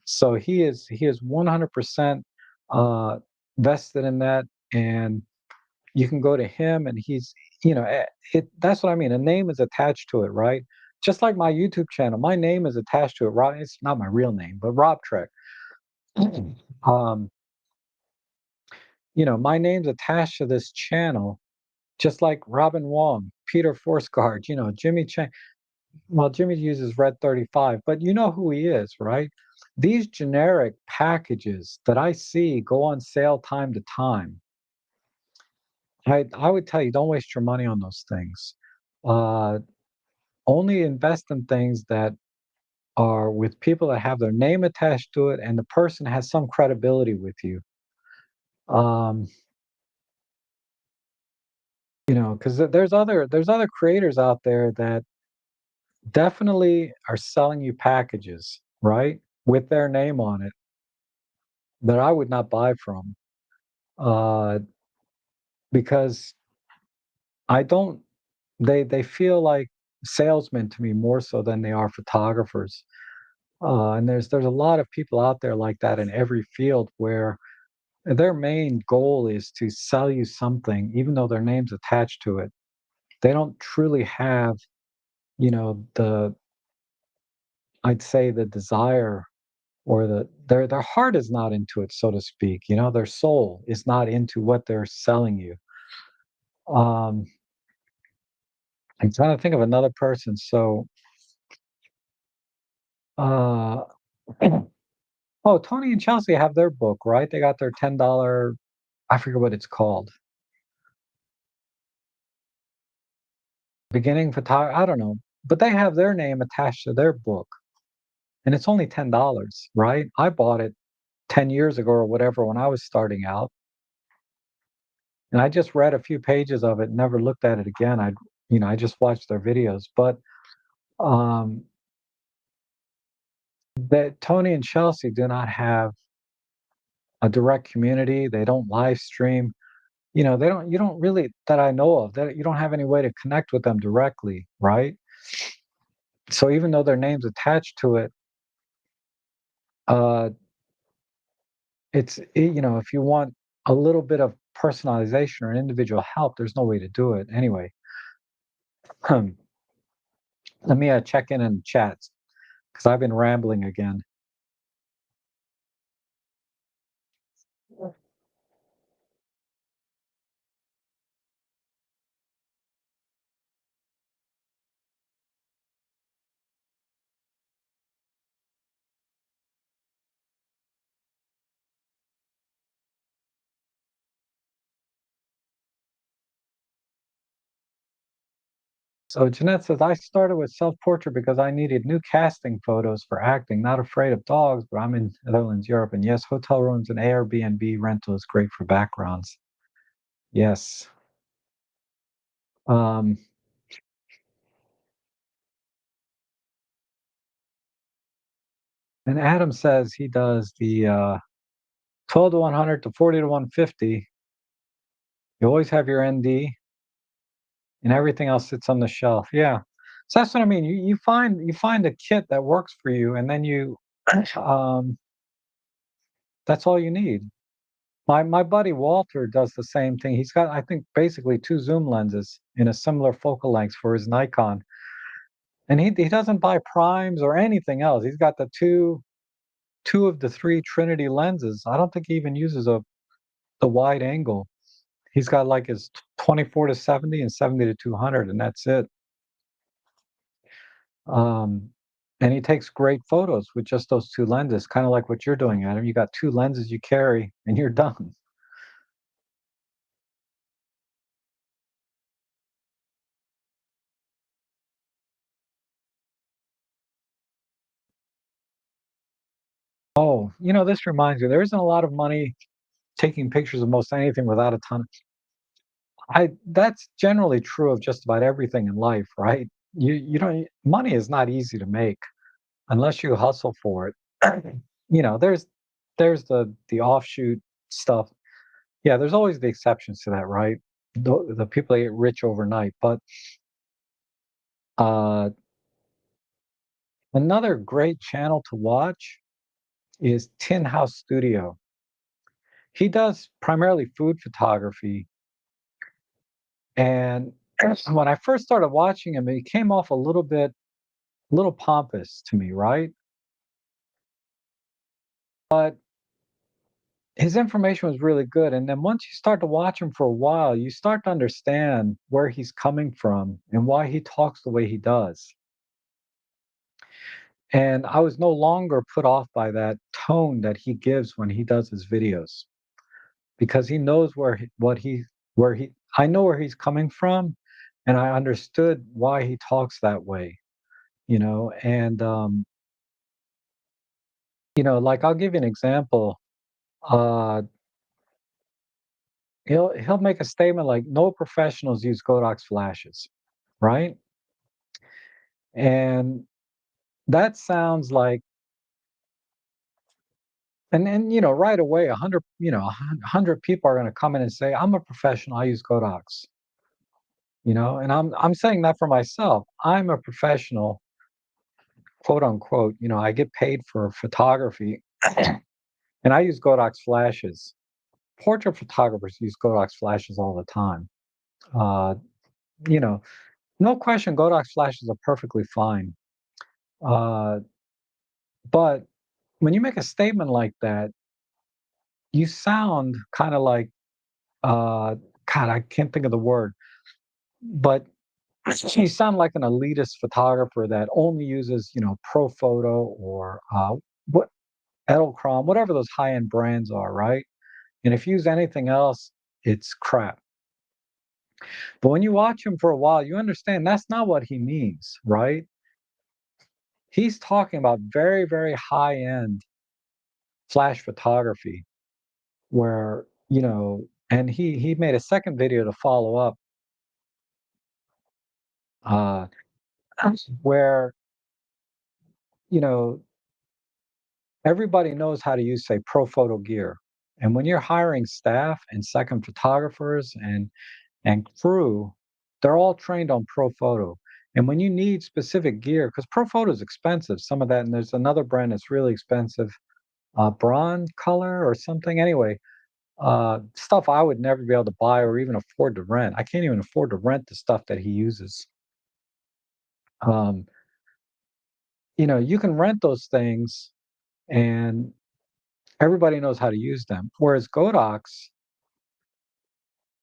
So he is 100% uh, vested in that, and you can go to him, and that's what I mean. A name is attached to it, right? Just like my YouTube channel, my name is attached to it. Rob, it's not my real name, but Rob Trek. um, my name's attached to this channel, just like Robin Wong, Peter Forsgard, Jimmy Chang. Well, Jimmy uses Red 35, but you know who he is, right? These generic packages that I see go on sale time to time. I would tell you, don't waste your money on those things. Uh, Only invest in things that are with people that have their name attached to it and the person has some credibility with you. Um, because there's other creators out there that definitely are selling you packages, right? With their name on it that I would not buy from. Uh, because I don't they feel like salesmen to me more so than they are photographers. And there's a lot of people out there like that in every field where their main goal is to sell you something, even though their name's attached to it. They don't truly have, the I'd say the desire or their heart is not into it, so to speak. Their soul is not into what they're selling you. Um, I'm trying to think of another person. So, uh, oh, Tony and Chelsea have their book, right? They got their $10. I forget what it's called. Beginning photography. I don't know, but they have their name attached to their book, and it's only $10, right? I bought it 10 years ago or whatever when I was starting out, and I just read a few pages of it, never looked at it again. I just watched their videos, but um, that Tony and Chelsea do not have a direct community. They don't live stream. They don't. You don't really that I know of. That you don't have any way to connect with them directly, right? So even though their name's attached to it, uh, if you want a little bit of personalization or individual help, there's no way to do it anyway. Let me check in chats because I've been rambling again. So Jeanette says, I started with self-portrait because I needed new casting photos for acting. Not afraid of dogs, but I'm in Netherlands, Europe. And yes, hotel rooms and Airbnb rental is great for backgrounds. Yes. Um, and Adam says he does the 12 to 100 to 40 to 150. You always have your ND and everything else sits on the shelf. Yeah. So that's what I mean. You find a kit that works for you and then you um that's all you need. My buddy Walter does the same thing. He's got, I think, basically two zoom lenses in a similar focal length for his Nikon. And he doesn't buy primes or anything else. He's got the two of the three Trinity lenses. I don't think he even uses the wide angle. He's got like his 24 to 70 and 70 to 200, and that's it. Um, and he takes great photos with just those two lenses, kind of like what you're doing, Adam. You got two lenses you carry, and you're done. Oh, this reminds me, there isn't a lot of money taking pictures of most anything without a ton of that's generally true of just about everything in life, right? You don't money is not easy to make unless you hustle for it. There's the offshoot stuff. Yeah, there's always the exceptions to that, right? The people that get rich overnight. But uh, another great channel to watch is Tin House Studio. He does primarily food photography, and when I first started watching him, he came off a little pompous to me, right? But his information was really good. And then once you start to watch him for a while, you start to understand where he's coming from and why he talks the way he does. And I was no longer put off by that tone that he gives when he does his videos because he knows where he, I know where he's coming from and I understood why he talks that way, and, like I'll give you an example. Uh, he'll make a statement like, "No professionals use Godox flashes," right? And that sounds like, and right away, 100, 100 people are going to come in and say, "I'm a professional. I use Godox," and I'm saying that for myself. I'm a professional, quote unquote. I get paid for photography, and I use Godox flashes. Portrait photographers use Godox flashes all the time. Uh, you know, no question, Godox flashes are perfectly fine. Uh, but when you make a statement like that, you sound kind of like, uh, God, I can't think of the word, but you sound like an elitist photographer that only uses, Profoto or what Edelcrom, whatever those high-end brands are, right? And if you use anything else, it's crap. But when you watch him for a while, you understand that's not what he means, right? He's talking about very, very high-end flash photography where, and he made a second video to follow up, uh, where, you know, everybody knows how to use, say, Profoto gear. And when you're hiring staff and second photographers and crew, they're all trained on Profoto. And when you need specific gear, because Profoto is expensive, some of that, and there's another brand that's really expensive, Bronze Color or something. Anyway, stuff I would never be able to buy or even afford to rent. I can't even afford to rent the stuff that he uses. Um, you can rent those things and everybody knows how to use them. Whereas Godox,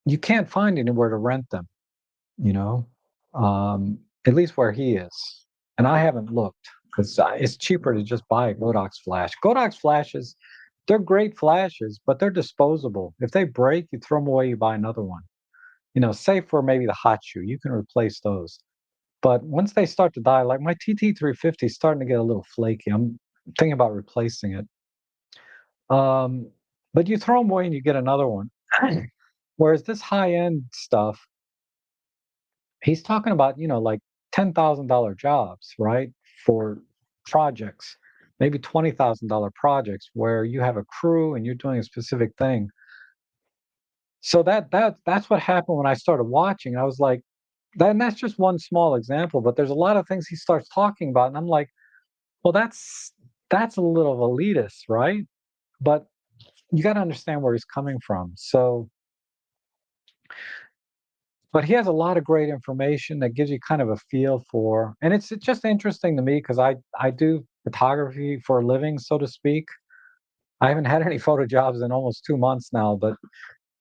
you can't find anywhere to rent them, you know, at least where he is. And I haven't looked because it's cheaper to just buy a Godox flash. Godox flashes, they're great flashes, but they're disposable. If they break, you throw them away, you buy another one. Save for maybe the hot shoe, you can replace those. But once they start to die, like my TT350 is starting to get a little flaky. I'm thinking about replacing it. Um, but you throw them away and you get another one. Whereas this high end stuff, he's talking about, like $10,000 jobs, right? For projects, maybe $20,000 projects where you have a crew and you're doing a specific thing. So that's what happened when I started watching. I was like, and that's just one small example, but there's a lot of things he starts talking about, and I'm like, well, that's a little elitist, right? But you got to understand where he's coming from. So, but he has a lot of great information that gives you kind of a feel for, and it's just interesting to me because I do photography for a living, so to speak. I haven't had any photo jobs in almost 2 months now, but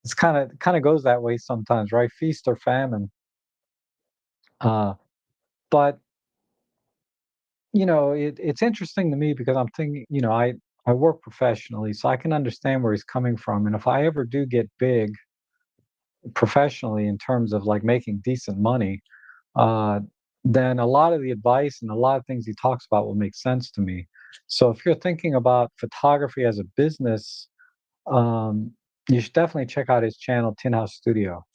it's kind of goes that way sometimes, right? Feast or famine. Uh, but it's interesting to me because I'm thinking, I work professionally, so I can understand where he's coming from. And if I ever do get big professionally in terms of like making decent money, uh, then a lot of the advice and a lot of things he talks about will make sense to me. So if you're thinking about photography as a business, um, you should definitely check out his channel, Tin House Studio.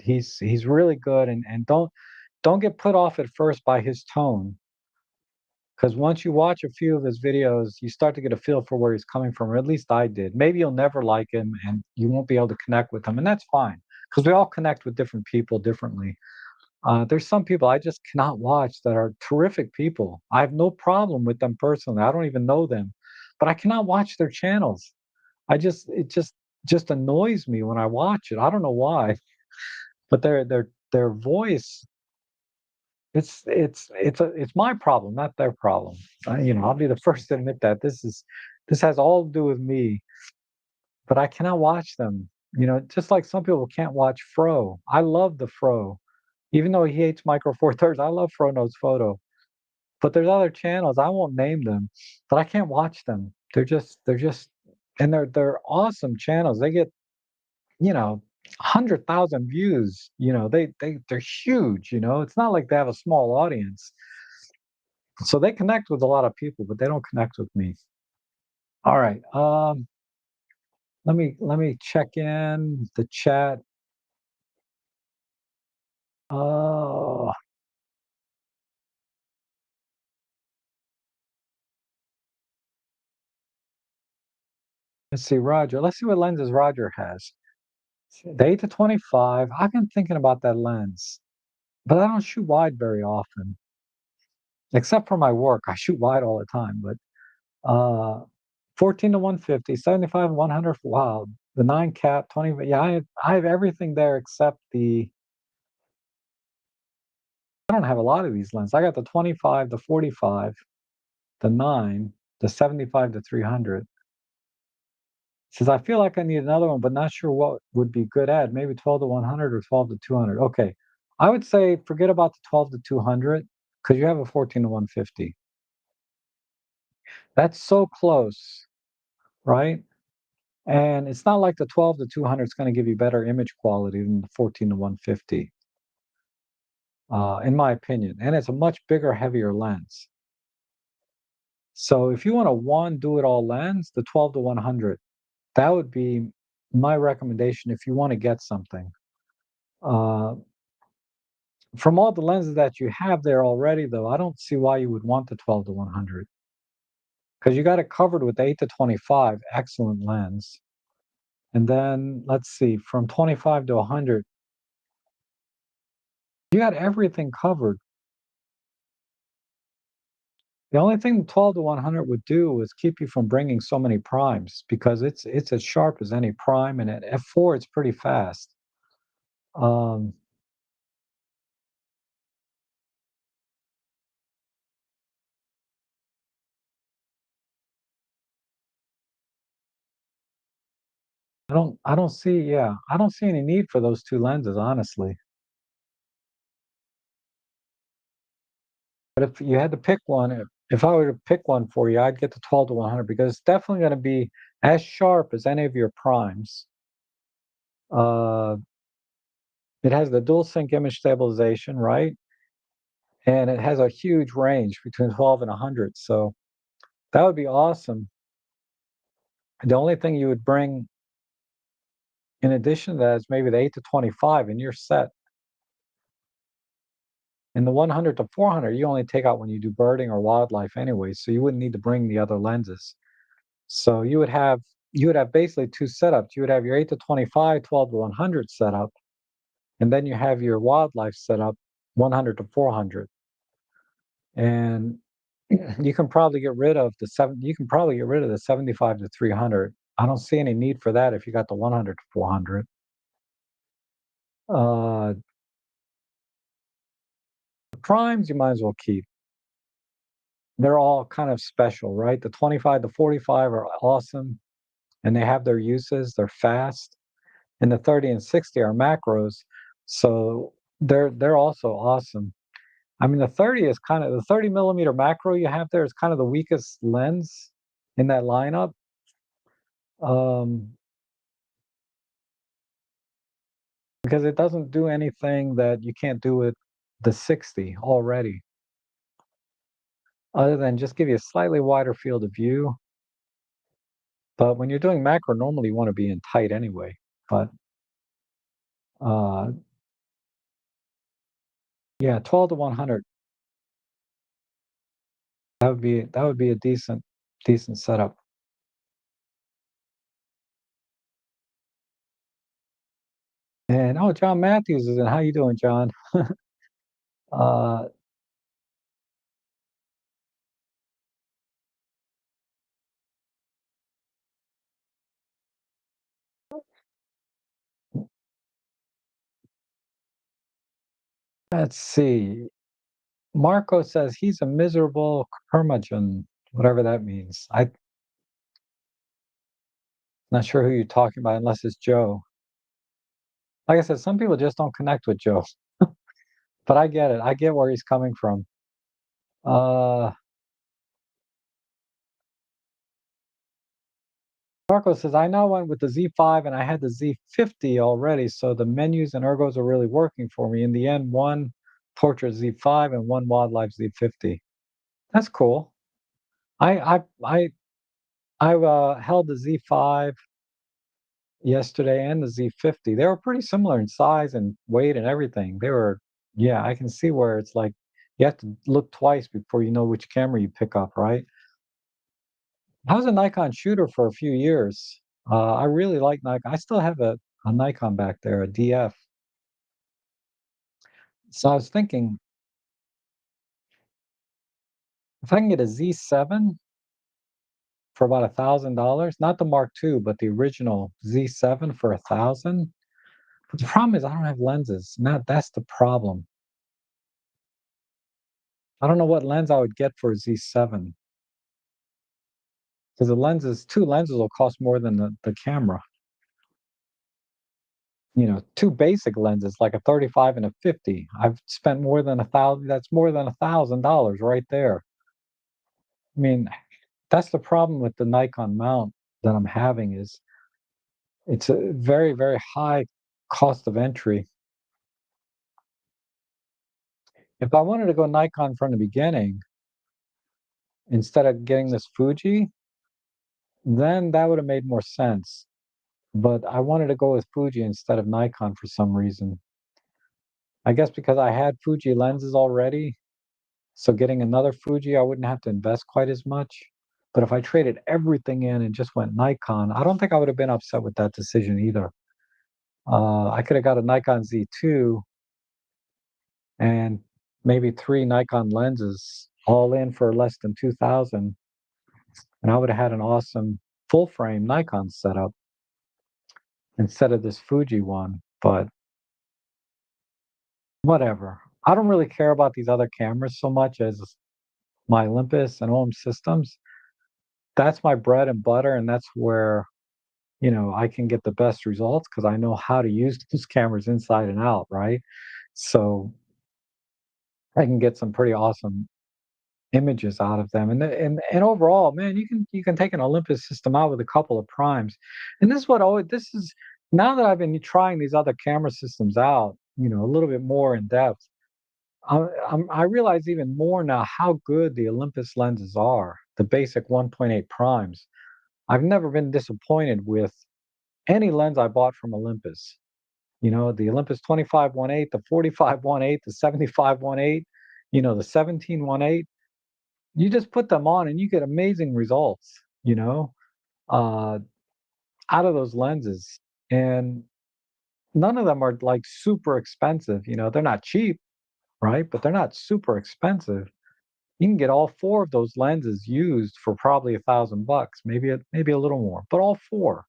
He's really good, and don't get put off at first by his tone, because once you watch a few of his videos, you start to get a feel for where he's coming from, or at least I did. Maybe you'll never like him and you won't be able to connect with him, and that's fine because we all connect with different people differently. There's some people I just cannot watch that are terrific people. I have no problem with them personally. I don't even know them, but I cannot watch their channels. It just annoys me when I watch it. I don't know why, but their voice, it's my problem, not their problem. I'll be the first to admit that this has all to do with me, but I cannot watch them. Just like some people can't watch Fro. I love the Fro, even though he hates Micro Four Thirds. I love Fro Knows Photo, but there's other channels I won't name them, but I can't watch them. They're just, and they're awesome channels. They get 100,000 views. They're huge. It's not like they have a small audience. So they connect with a lot of people, but they don't connect with me. All right. Let me check in the chat. Oh, let's see, Roger. Let's see what lenses Roger has. The 8 to 25. I've been thinking about that lens, but I don't shoot wide very often, except for my work. I shoot wide all the time, but 14 to 150, 75, 100. Wow, the 9 cap, 20. Yeah, I have everything there except the. I don't have a lot of these lenses. I got the 25, the 45, the 9, the 75 to 300. Says, I feel like I need another one, but not sure what would be good at. Maybe 12 to 100 or 12 to 200. Okay. I would say forget about the 12 to 200 because you have a 14 to 150. That's so close, right? And it's not like the 12 to 200 is going to give you better image quality than the 14 to 150, in my opinion. And it's a much bigger, heavier lens. So if you want a one do-it-all lens, the 12 to 100, that would be my recommendation if you want to get something. Uh, from all the lenses that you have there already, though, I don't see why you would want the 12 to 100 because you got it covered with the 8 to 25, excellent lens. And then let's see, from 25 to 100, you got everything covered. The only thing the 12 to 100 would do is keep you from bringing so many primes because it's as sharp as any prime, and at f4 it's pretty fast. Um, I don't see any need for those two lenses, honestly. But if you had to pick one, if I were to pick one for you, I'd get the 12 to 100 because it's definitely going to be as sharp as any of your primes. Uh, it has the dual sync image stabilization, right? and it has a huge range between 12 and 100. So that would be awesome. The only thing you would bring in addition to that is maybe the 8 to 25, and you're set. And the 100 to 400, you only take out when you do birding or wildlife anyway, so you wouldn't need to bring the other lenses. So you would have basically two setups. You would have your 8 to 25, 12 to 100 setup, and then you have your wildlife setup, 100 to 400. And you can probably get rid of the 75 to 300. I don't see any need for that if you got the 100 to 400. The primes you might as well keep. They're all kind of special, right? The 25 to 45 are awesome and they have their uses. They're fast. And the 30 and 60 are macros. So they're also awesome. I mean, the 30 millimeter macro you have there is kind of the weakest lens in that lineup. Um, because it doesn't do anything that you can't do with the 60 already, other than just give you a slightly wider field of view. But when you're doing macro, normally you want to be in tight anyway. But uh, yeah, 12 to 100, that would be a decent setup. And oh, John Matthews is in. How you doing, John? Uh, let's see. Marco says he's a miserable curmudgeon, whatever that means. I'm not sure who you're talking about, unless it's Joe. Like I said, some people just don't connect with Joe, but I get it. I get where he's coming from. Uh, Marco says, I now went with the Z5 and I had the Z50 already, so the menus and ergos are really working for me. In the end, one portrait Z5 and one wildlife Z50. That's cool. I I I held the Z5 yesterday and the Z50. They were pretty similar in size and weight and everything. Yeah, I can see where it's like you have to look twice before you know which camera you pick up, right? I was a Nikon shooter for a few years. I really like Nikon. I still have a Nikon back there, a DF. So I was thinking if I can get a Z7 for about $1,000, not the Mark II, but the original Z7 for 1,000. But the problem is I don't have lenses. Now that's the problem. I don't know what lens I would get for a Z7 because two lenses will cost more than the camera. Two basic lenses like a 35 and a 50. I've spent more than 1,000. That's more than $1,000 right there. I mean, that's the problem with the Nikon mount that I'm having is it's a very, very high cost of entry. If I wanted to go Nikon from the beginning, instead of getting this Fuji, then that would have made more sense. But I wanted to go with Fuji instead of Nikon for some reason. I guess because I had Fuji lenses already, so getting another Fuji, I wouldn't have to invest quite as much. But if I traded everything in and just went Nikon, I don't think I would have been upset with that decision either. I could have got a Nikon Z2 and maybe three Nikon lenses all in for less than 2,000, and I would have had an awesome full frame Nikon setup instead of this Fuji one. But whatever. I don't really care about these other cameras so much as my Olympus and OM systems. That's my bread and butter, and that's where I can get the best results because I know how to use these cameras inside and out, right? So I can get some pretty awesome images out of them. And overall, man, you can take an Olympus system out with a couple of primes. And this is now that I've been trying these other camera systems out, a little bit more in depth. I realize even more now how good the Olympus lenses are, the basic 1.8 primes. I've never been disappointed with any lens I bought from Olympus. You know, the Olympus 25-1.8, the 45-1.8, the 75-1.8, the 17-1.8. You just put them on and you get amazing results, uh, out of those lenses. And none of them are like super expensive. They're not cheap, right? But they're not super expensive. You can get all four of those lenses used for probably $1,000, maybe a little more, but all four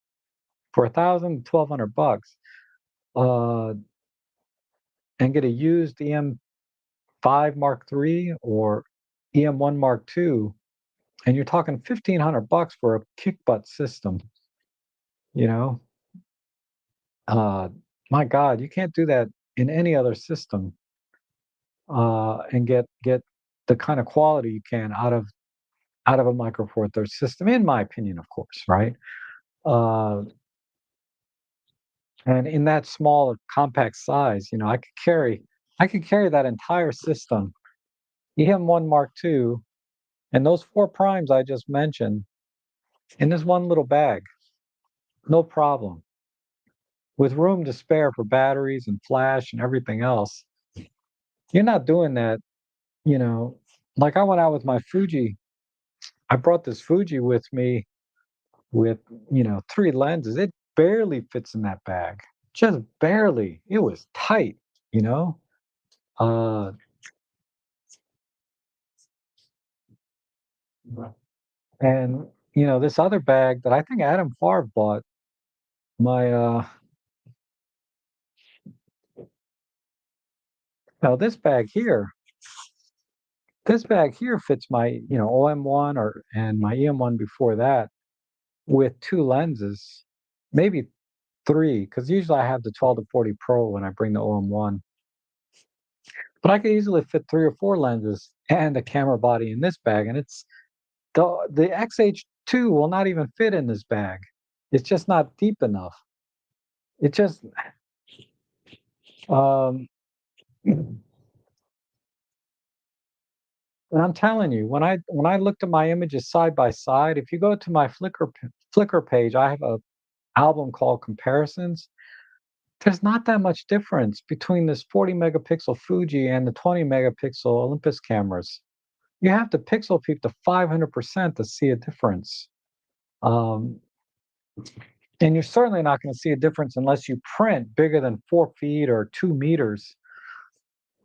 for 1,000 to 1,200 bucks, uh, and get a used EM5 Mark III or EM1 Mark II, and you're talking 1,500 bucks for a kick butt system. You know, uh, my God, you can't do that in any other system, and get the kind of quality you can out of a Micro Four Thirds system, in my opinion, of course, right? Uh, and in that small, compact size, I could carry that entire system, EM1 Mark II, and those four primes I just mentioned in this one little bag, no problem, with room to spare for batteries and flash and everything else. You're not doing that, you know. Like I went out with my Fuji. I brought this Fuji with me with, three lenses. It barely fits in that bag, just barely. It was tight, you know. Uh, and this other bag that I think Adam Favre bought, my now this bag here fits my, OM1 and my EM1 before that with two lenses, maybe three, because usually I have the 12 to 40 Pro when I bring the OM1. But I could easily fit three or four lenses and a camera body in this bag, and it's the XH2 will not even fit in this bag. It's just not deep enough. It just um and I'm telling you, when I looked at my images side by side, if you go to my Flickr page, I have a album called Comparisons. There's not that much difference between this 40 megapixel Fuji and the 20 megapixel Olympus cameras. You have to pixel peep to 500% to see a difference. Um, and you're certainly not going to see a difference unless you print bigger than 4 feet or 2 meters.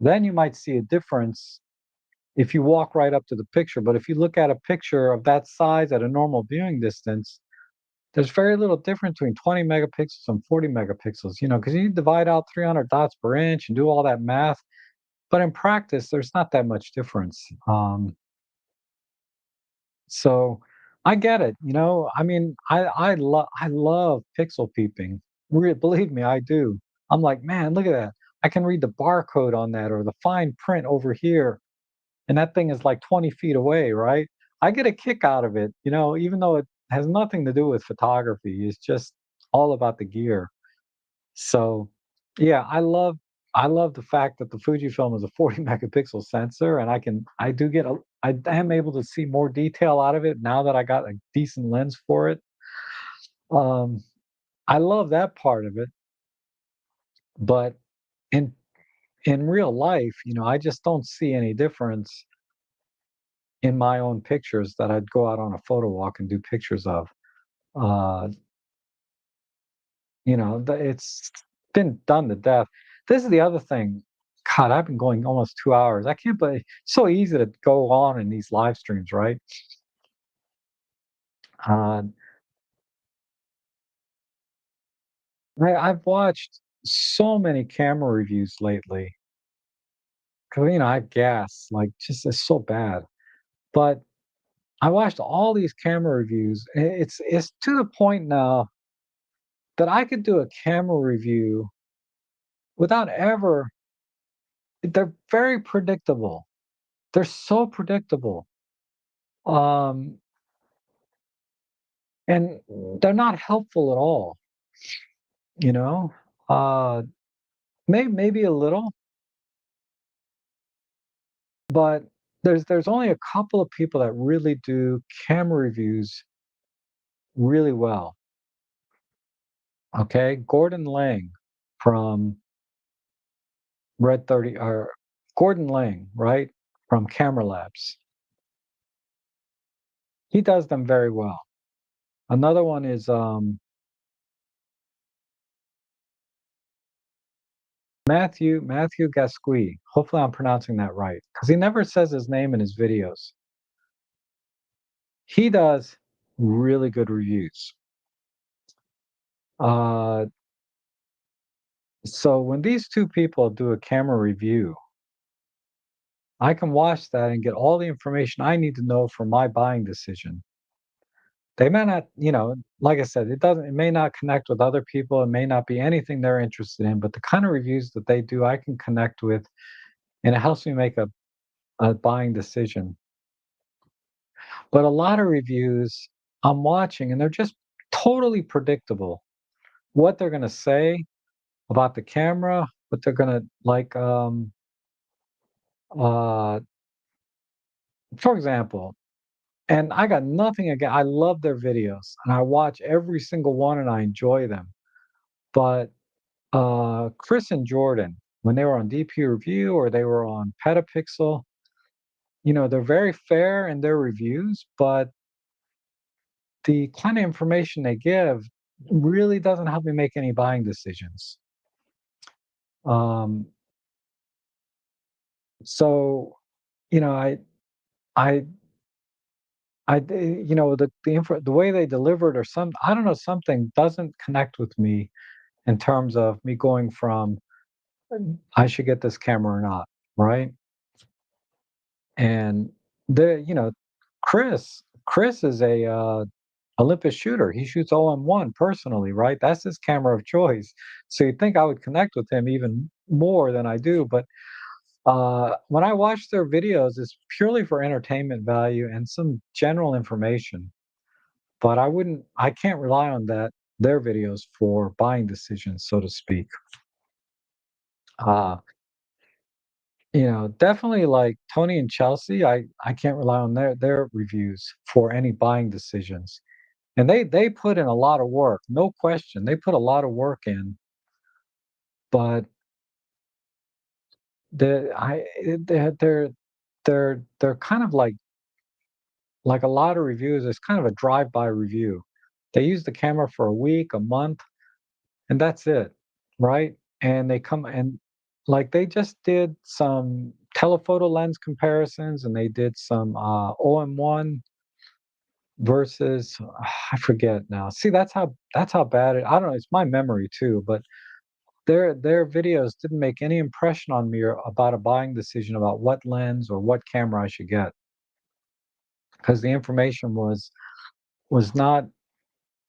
Then you might see a difference if you walk right up to the picture. But if you look at a picture of that size at a normal viewing distance, there's very little difference between 20 megapixels and 40 megapixels, because you divide out 300 dots per inch and do all that math. But in practice, there's not that much difference. So I get it. I mean, I love pixel peeping. Believe me, I do. I'm like, man, look at that. I can read the barcode on that or the fine print over here, and that thing is like 20 feet away, right? I get a kick out of it, even though it has nothing to do with photography. It's just all about the gear. So, yeah, I love the fact that the Fujifilm is a 40 megapixel sensor, and I am able to see more detail out of it now that I got a decent lens for it. Um, I love that part of it, but in in real life, I just don't see any difference in my own pictures that I'd go out on a photo walk and do pictures of. Uh, it's been done to death. This is the other thing. God, I've been going almost 2 hours. I can't believe it's so easy to go on in these live streams, right? Uh, I've watched so many camera reviews lately because I gas like just it's so bad. But I watched all these camera reviews. It's to the point now that I could do a camera review without ever. They're very predictable. They're so predictable. Um, and they're not helpful at all, you know? Uh, maybe a little, But there's only a couple of people that really do camera reviews really well. Okay, Gordon Lang from Red 30 or Gordon Lang, right? From Camera Labs. He does them very well. Another one is Matthew Gasqui. Hopefully I'm pronouncing that right because he never says his name in his videos. He does really good reviews. Uh, so when these two people do a camera review, I can watch that and get all the information I need to know for my buying decision. They may not, like I said, it may not connect with other people. It may not be anything they're interested in, but the kind of reviews that they do, I can connect with, and it helps me make a buying decision. But a lot of reviews I'm watching, and they're just totally predictable. What they're going to say about the camera, what they're going to like. Uh, for example, and I got nothing again. I love their videos, and I watch every single one, and I enjoy them. But Chris and Jordan, when they were on DP Review or they were on Petapixel, they're very fair in their reviews, but the kind of information they give really doesn't help me make any buying decisions. Um, so, you know, I, the way they delivered or I don't know, something doesn't connect with me in terms of me going from I should get this camera or not, right? And the Chris is a Olympus shooter. He shoots OM1 personally, right? That's his camera of choice. So you'd think I would connect with him even more than I do. But when I watch their videos, it's purely for entertainment value and some general information. But I can't rely on their videos for buying decisions, so to speak. Uh, definitely like Tony and Chelsea, I can't rely on their reviews for any buying decisions. And they put in a lot of work, no question. They put a lot of work in, but the I they're kind of like a lot of reviews. It's kind of a drive-by review. They use the camera for a week, a month, and that's it, right? And they come and like they just did some telephoto lens comparisons, and they did some OM1 versus I forget now. See, that's how bad it. I don't know. It's my memory too, but their videos didn't make any impression on me or about a buying decision about what lens or what camera I should get because the information was not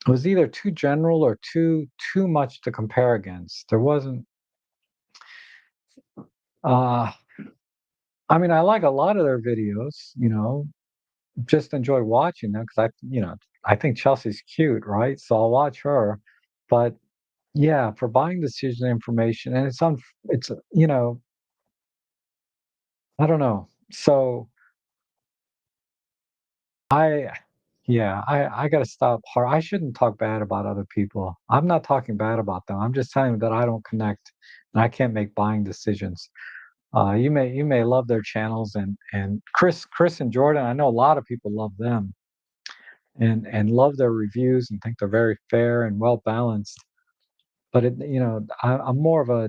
was either too general or too much to compare against. There wasn't. Uh, I mean, I like a lot of their videos. Just enjoy watching them because I think Chelsea's cute, right? So I'll watch her. But yeah, for buying decision information, and I don't know. So I yeah, I gotta stop I shouldn't talk bad about other people. I'm not talking bad about them. I'm just telling you that I don't connect and I can't make buying decisions. You may love their channels and Chris and Jordan, I know a lot of people love them and love their reviews and think they're very fair and well balanced. But I'm more of a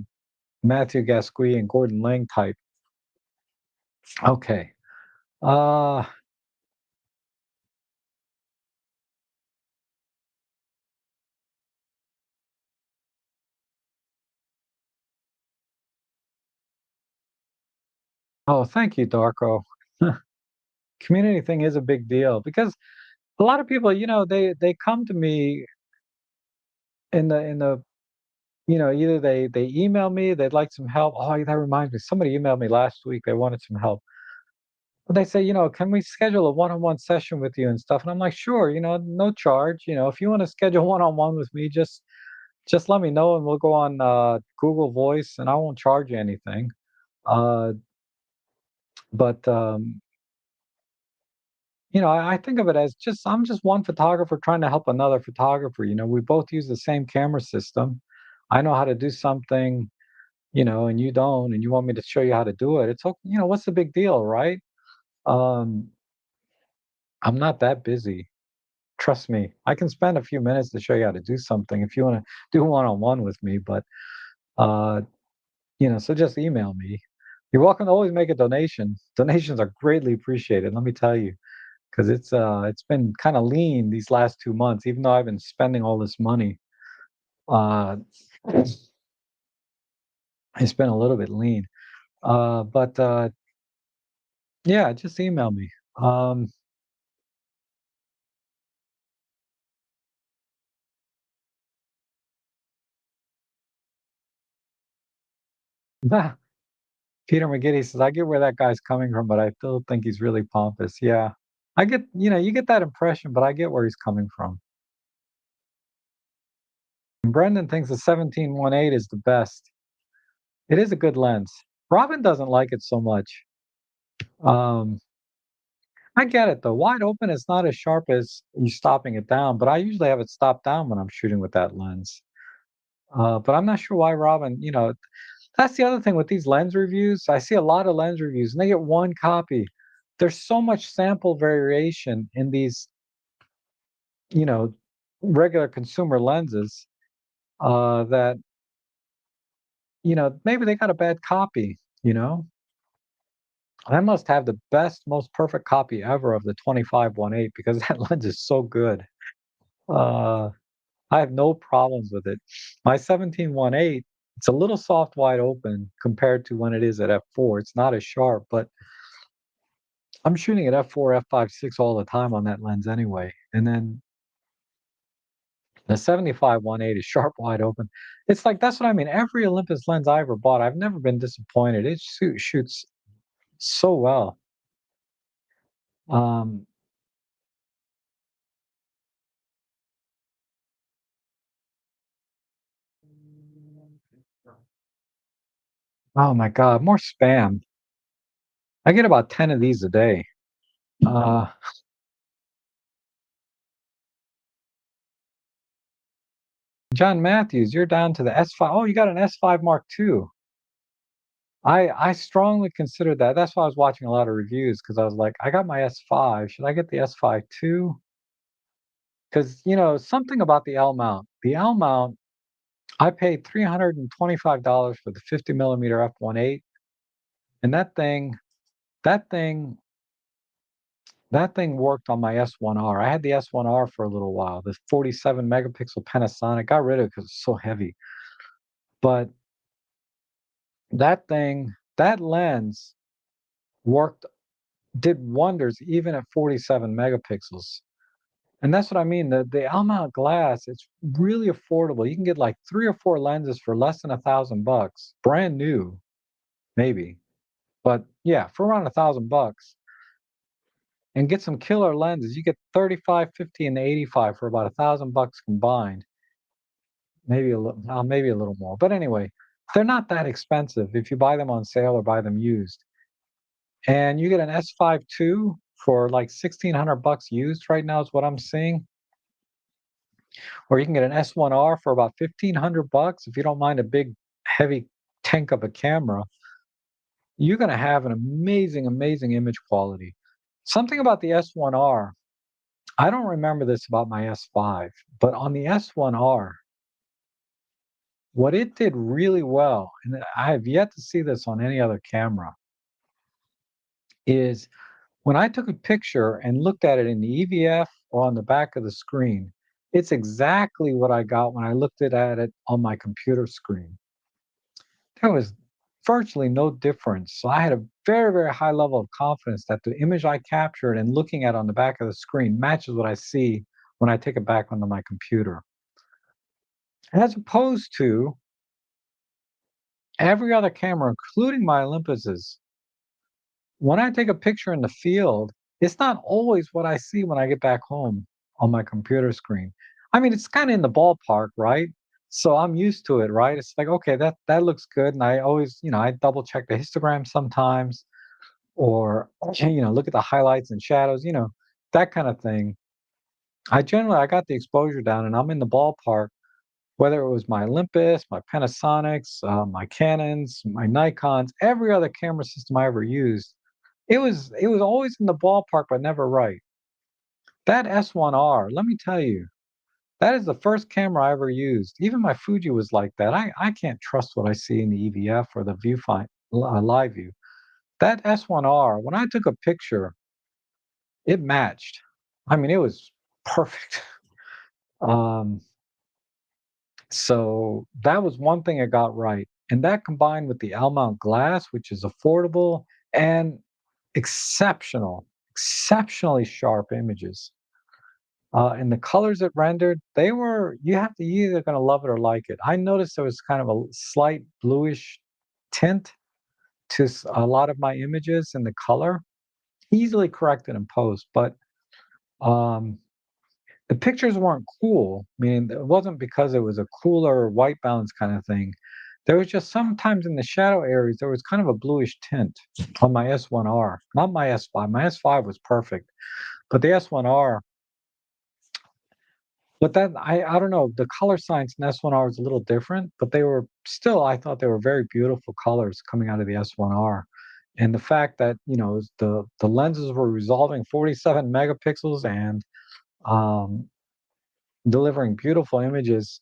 Matthew Gasqui and Gordon Lang type. Okay. Uh oh, thank you, Darko. Community thing is a big deal because a lot of people, they come to me in the either they email me, they'd like some help. Oh, that reminds me, somebody emailed me last week, they wanted some help. But they say, can we schedule a one-on-one session with you and stuff? And I'm like, sure, no charge. If you want to schedule one-on-one with me, just let me know and we'll go on Google Voice and I won't charge you anything. Uh, But I think of it as just I'm just one photographer trying to help another photographer. We both use the same camera system. I know how to do something, and you don't, and you want me to show you how to do it. It's okay. What's the big deal, right? Um, I'm not that busy. Trust me. I can spend a few minutes to show you how to do something if you want to do one-on-one with me, but uh, so just email me. You're welcome to always make a donation. Donations are greatly appreciated, let me tell you, because it's been kind of lean these last 2 months, even though I've been spending all this money. Uh, it's been a little bit lean. But yeah, just email me. Um, Peter McGiddy says, I get where that guy's coming from, but I still think he's really pompous. Yeah. You get that impression, but I get where he's coming from. And Brendan thinks the 17-1.8 is the best. It is a good lens. Robin doesn't like it so much. Um, I get it though. Wide open is not as sharp as you stopping it down, but I usually have it stopped down when I'm shooting with that lens. But I'm not sure why Robin, that's the other thing with these lens reviews. I see a lot of lens reviews and they get one copy. There's so much sample variation in these, you know, regular consumer lenses that, maybe they got a bad copy, you know? I must have the best, most perfect copy ever of the 25-1.8 because that lens is so good. Uh, I have no problems with it. My 17-1.8, it's a little soft wide open compared to when it is at f4. It's not as sharp, but I'm shooting at f4, f5.6 all the time on that lens anyway. And then the 75-1.8 is sharp wide open. It's like that's what I mean. Every Olympus lens I ever bought, I've never been disappointed. It shoots so well. Um, oh my God, more spam. I get about 10 of these a day. Uh, John Matthews, you're down to the S5. Oh, you got an S5 Mark II. I strongly considered that. That's why I was watching a lot of reviews because I was like, I got my S5. Should I get the S5 too? Because something about the L mount. The L mount, I paid $325 for the 50 millimeter f1.8, and that thing, that thing worked on my S1R. I had the S1R for a little while. This 47 megapixel Panasonic. Got rid of it because it's so heavy. But that lens worked, did wonders even at 47 megapixels. And that's what I mean. The L-mount glass, it's really affordable. You can get like 3 or 4 lenses for less than $1,000, brand new, maybe. But yeah, for around $1,000, and get some killer lenses. You get 35, 50, and 85 for about $1,000 combined. Maybe a little more. But anyway, they're not that expensive if you buy them on sale or buy them used. And you get an S5 II for like 1,600 bucks used right now is what I'm seeing. Or you can get an S1R for about 1,500 bucks if you don't mind a big, heavy tank of a camera. You're going to have an amazing, amazing image quality. Something about the S1R, I don't remember this about my S5, but on the S1R, what it did really well, and I have yet to see this on any other camera, is when I took a picture and looked at it in the EVF or on the back of the screen, it's exactly what I got when I looked at it on my computer screen. There was virtually no difference. So I had a very, very high level of confidence that the image I captured and looking at on the back of the screen matches what I see when I take it back onto my computer. As opposed to every other camera, including my Olympus's, when I take a picture in the field, it's not always what I see when I get back home on my computer screen. I mean, it's kind of in the ballpark, right? So I'm used to it, right? It's like, okay, that looks good. And I always, I double check the histogram sometimes. or look at the highlights and shadows, that kind of thing. I got the exposure down, and I'm in the ballpark. Whether it was my Olympus, my Panasonics, my Canons, my Nikons, every other camera system I ever used, it was always in the ballpark, but never right. That S1R, let me tell you, that is the first camera I ever used. Even my Fuji was like that. I can't trust what I see in the EVF or the viewfinder live view. That S1R, when I took a picture, it matched. I mean, it was perfect. Um, so that was one thing I got right. And that combined with the L mount glass, which is affordable and exceptional, exceptionally sharp images. And the colors it rendered, you have to, you either going to love it or like it. I noticed there was kind of a slight bluish tint to a lot of my images in the color, easily corrected in post, but um, the pictures weren't cool. I mean, it wasn't because it was a cooler white balance kind of thing. There was just sometimes in the shadow areas, there was kind of a bluish tint on my S1R, not my S5. My S5 was perfect, but the S1R, but that I don't know, the color science in S1R is a little different, but they were still, I thought they were very beautiful colors coming out of the S1R. And the fact that, the lenses were resolving 47 megapixels and um, delivering beautiful images.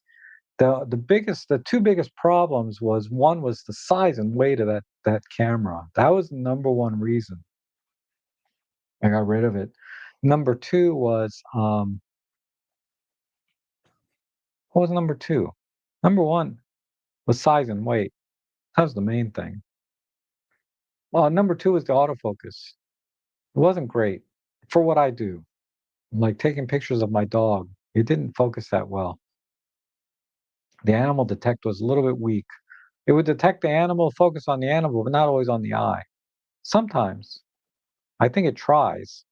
The two biggest problems was, one was the size and weight of that camera. That was the number one reason I got rid of it. Number two was what was number two? Number one was size and weight. That was the main thing. Well, number two was the autofocus. It wasn't great for what I do, like taking pictures of my dog. It didn't focus that well. The animal detect was a little bit weak. It would detect the animal, focus on the animal, but not always on the eye. Sometimes. I think it tries,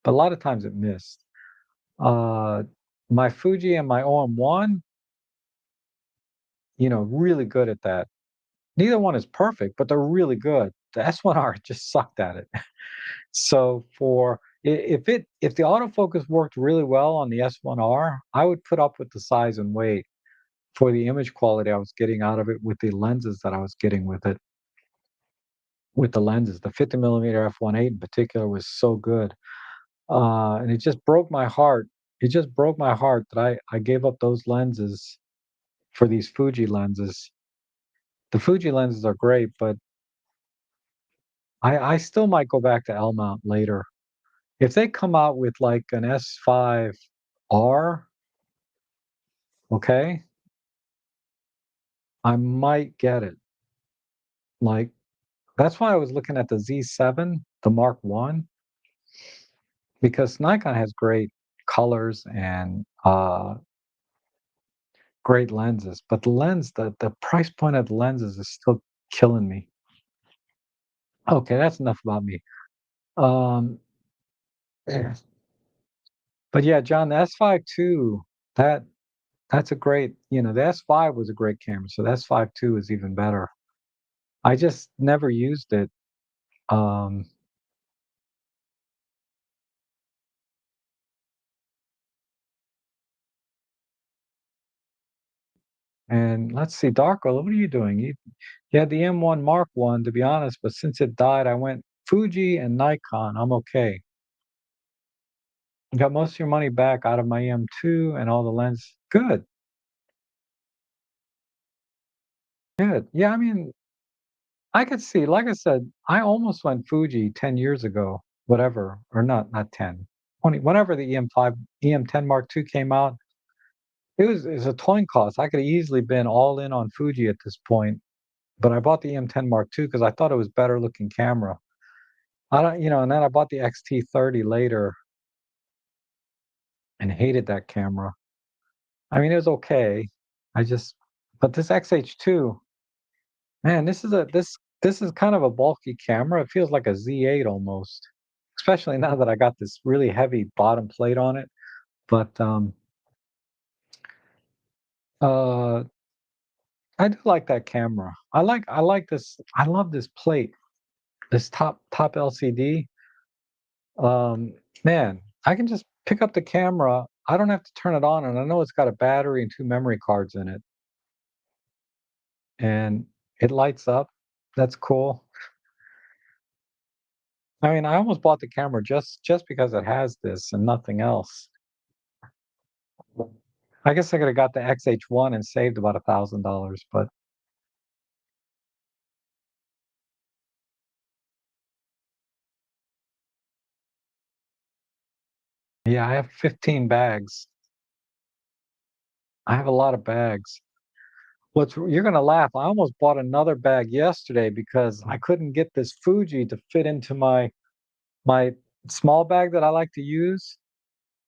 but a lot of times it missed. Uh, my Fuji and my OM1, really good at that. Neither one is perfect, but they're really good. The S1R just sucked at it. So if the autofocus worked really well on the S1R, I would put up with the size and weight for the image quality I was getting out of it with the lenses that I was getting with it. With the lenses, the 50 millimeter f1.8 in particular was so good. And it just broke my heart. It just broke my heart that I gave up those lenses for these Fuji lenses. The Fuji lenses are great, but I still might go back to L mount later. If they come out with like an S5R, okay, I might get it. Like that's why I was looking at the Z7, the Mark One, because Nikon has great colors and great lenses, but the price point of the lenses is still killing me. Okay, that's enough about me. Um, yeah. But yeah, John, the S5 too, that that's a great, the S5 was a great camera, so the S5 II is even better. I just never used it. Um, and let's see, Darko, what are you doing? You had the M1 Mark One, to be honest, but since it died, I went Fuji and Nikon. I'm okay. Got most of your money back out of my M2 and all the lens. Good, good. Yeah, I mean, I could see, like I said, I almost went Fuji 10 years ago, whatever, or not 10, 20, whenever the EM5, EM10 Mark II came out. It was a coin cost. I could have easily been all in on Fuji at this point, but I bought the EM10 Mark II because I thought it was better looking camera. I don't, and then I bought the XT30 later and hated that camera. I mean, it was okay. I just, but this XH2, man, this is kind of a bulky camera. It feels like a Z8 almost, especially now that I got this really heavy bottom plate on it. But uh, I do like that camera. I like this. I love this plate. this top LCD. Man, I can just pick up the camera. I don't have to turn it on, and I know it's got a battery and two memory cards in it, and it lights up. That's cool. I mean, I almost bought the camera just because it has this and nothing else. I guess I could have got the XH1 and saved about $1,000, but yeah, I have 15 bags. I have a lot of bags. You're gonna laugh. I almost bought another bag yesterday because I couldn't get this Fuji to fit into my small bag that I like to use.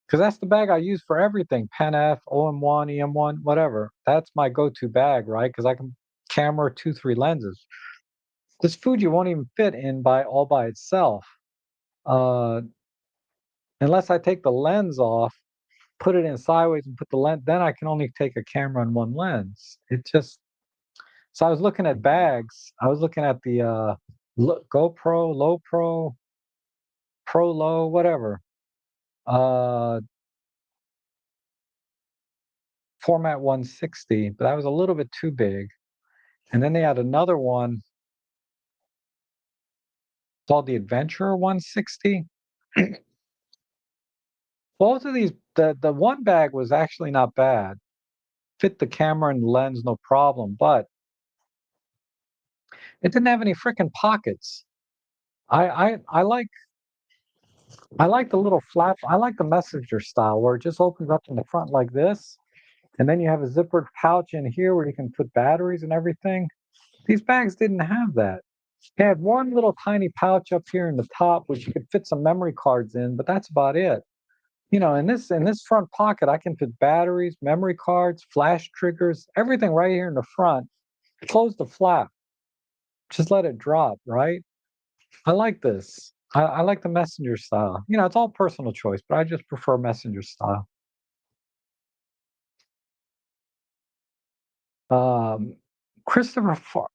Because that's the bag I use for everything. Pen F, OM1, EM1, whatever. That's my go-to bag, right? Because I can camera two, three lenses. This Fuji won't even fit in by itself. Uh, unless I take the lens off, put it in sideways and put the lens, then I can only take a camera in one lens. It just so I was looking at bags. I was looking at the GoPro, Low Pro, Pro Low, whatever. Uh, format 160, but that was a little bit too big. And then they had another one called the Adventurer 160. Both of these, the one bag was actually not bad. Fit the camera and the lens, no problem, but it didn't have any freaking pockets. I like the little flap. I like the messenger style where it just opens up in the front like this, and then you have a zippered pouch in here where you can put batteries and everything. These bags didn't have that. They had one little tiny pouch up here in the top, which you could fit some memory cards in, but that's about it. In this front pocket, I can fit batteries, memory cards, flash triggers, everything right here in the front. Close the flap, just let it drop, right? I like this. I like the messenger style. It's all personal choice, but I just prefer messenger style. Um, Christopher Fro-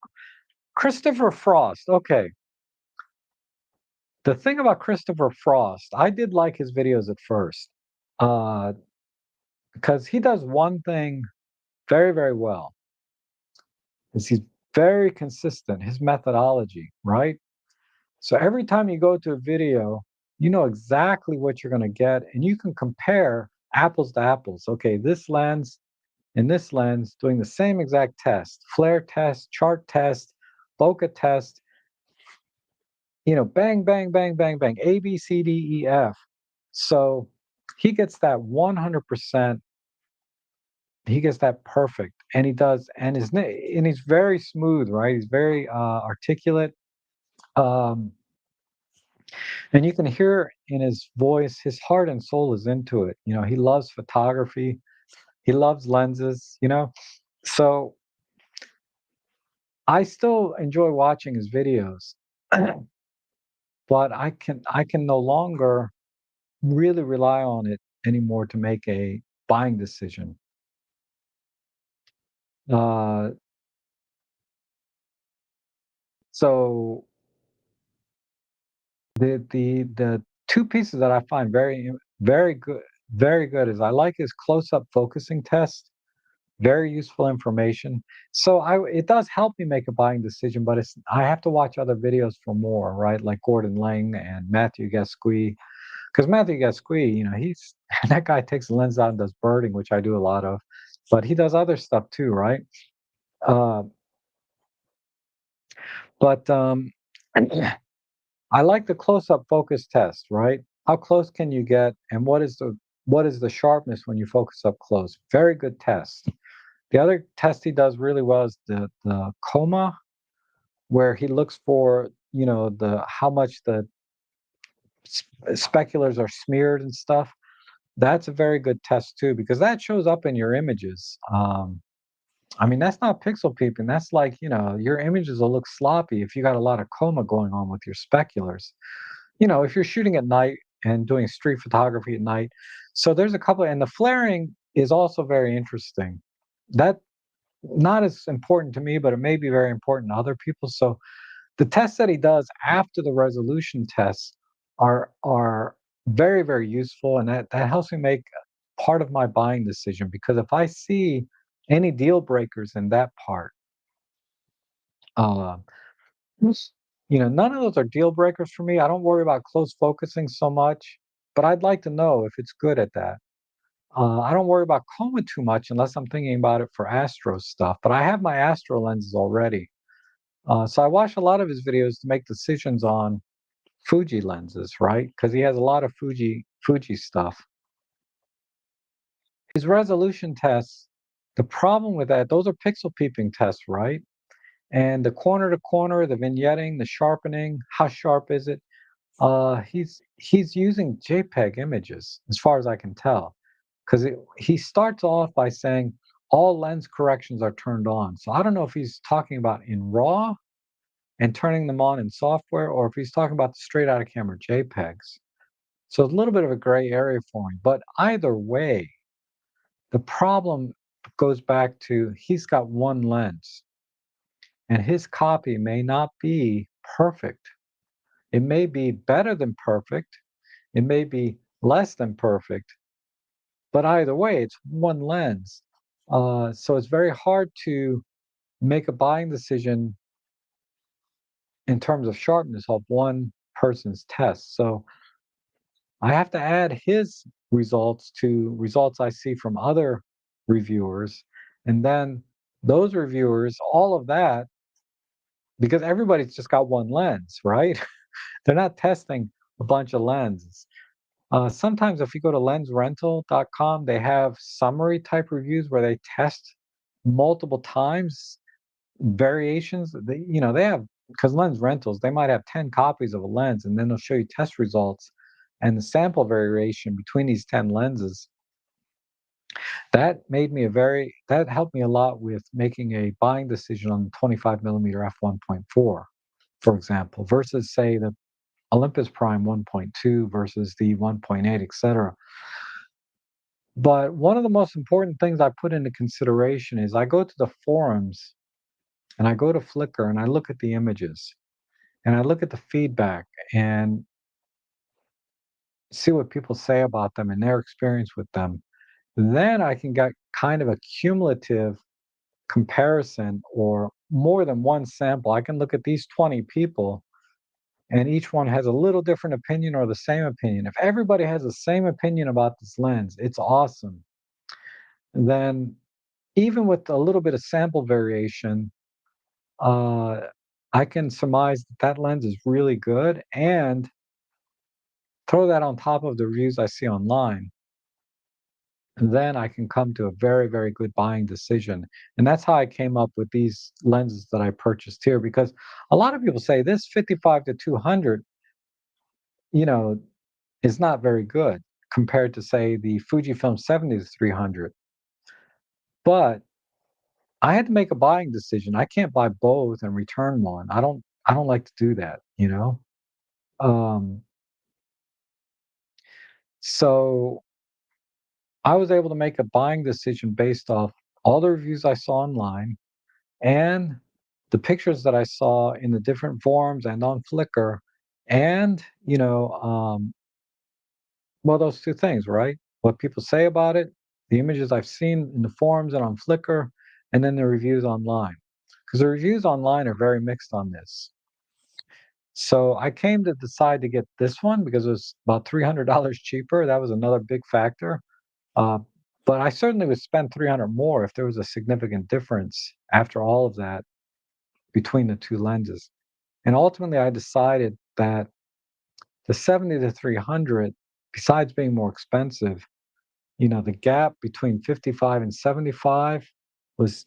Christopher Frost. Okay, the thing about Christopher Frost, I did like his videos at first, uh, because he does one thing very, very well. Is he's very consistent. His methodology, right? So every time you go to a video, you know exactly what you're going to get, and you can compare apples to apples. Okay, this lens and this lens doing the same exact test, flare test, chart test, bokeh test, bang, bang, bang, bang, bang, A, B, C, D, E, F. So he gets that 100%. He gets that perfect, and he does, and he's very smooth, right? He's very articulate. Um, And you can hear in his voice, his heart and soul is into it. He loves photography, he loves lenses. So I still enjoy watching his videos, but I can no longer really rely on it anymore to make a buying decision. Uh, so the two pieces that I find very good is I like his close-up focusing test. Very useful information. So it does help me make a buying decision, but I have to watch other videos for more, right? Like Gordon Lang and Matthew Gasquet. Because Matthew Gasquet, he's that guy takes the lens out and does birding, which I do a lot of, but he does other stuff too, right? Uh, but I like the close-up focus test, right? How close can you get, and what is the sharpness when you focus up close? Very good test. The other test he does really well is the coma, where he looks for the how much the speculars are smeared and stuff. That's a very good test too because that shows up in your images. I mean, that's not pixel peeping. That's like your images will look sloppy if you got a lot of coma going on with your speculars. If you're shooting at night and doing street photography at night. So there's a couple, and the flaring is also very interesting. That not as important to me, but it may be very important to other people. So the tests that he does after the resolution tests are very, very useful, and that helps me make part of my buying decision, because if I see any deal breakers in that part, uh, none of those are deal breakers for me. I don't worry about close focusing so much, but I'd like to know if it's good at that. I don't worry about coma too much unless I'm thinking about it for astro stuff, but I have my astro lenses already. So I watch a lot of his videos to make decisions on Fuji lenses, right? Because he has a lot of Fuji stuff. His resolution tests, the problem with that, those are pixel peeping tests, right? And the corner to corner, the vignetting, the sharpening, how sharp is it? He's using JPEG images, as far as I can tell, because he starts off by saying all lens corrections are turned on. So I don't know if he's talking about in RAW and turning them on in software, or if he's talking about the straight out of camera JPEGs. So it's a little bit of a gray area for him. But either way, the problem goes back to he's got one lens, and his copy may not be perfect. It may be better than perfect, it may be less than perfect, but either way, it's one lens. So it's very hard to make a buying decision in terms of sharpness of one person's test. So I have to add his results to results I see from other reviewers. And then those reviewers, all of that, because everybody's just got one lens, right? They're not testing a bunch of lenses. Sometimes if you go to lensrental.com, they have summary type reviews where they test multiple times variations. They have, because lens rentals, they might have 10 copies of a lens, and then they'll show you test results and the sample variation between these 10 lenses. That helped me a lot with making a buying decision on the 25 millimeter f1.4, for example, versus say the Olympus Prime 1.2 versus the 1.8, etc. But one of the most important things I put into consideration is I go to the forums and I go to Flickr and I look at the images and I look at the feedback and see what people say about them and their experience with them. Then I can get kind of a cumulative comparison, or more than one sample. I can look at these 20 people and each one has a little different opinion or the same opinion. If everybody has the same opinion about this lens, it's awesome. Then, even with a little bit of sample variation, uh, I can surmise that that lens is really good and throw that on top of the reviews I see online. And then I can come to a very, very good buying decision. And that's how I came up with these lenses that I purchased here, because a lot of people say this 55 to 200, you know, is not very good compared to, say, the Fujifilm 70 to 300. But I had to make a buying decision. I can't buy both and return one. I don't like to do that. Um, so I was able to make a buying decision based off all the reviews I saw online and the pictures that I saw in the different forums and on Flickr, and well, those two things, right? What people say about it, the images I've seen in the forums and on Flickr, and then the reviews online. Because the reviews online are very mixed on this. So I came to decide to get this one because it was about $300 cheaper. That was another big factor. Uh, but I certainly would spend 300 more if there was a significant difference after all of that between the two lenses. And ultimately, I decided that the 70 to 300, besides being more expensive, the gap between 55 and 75 was,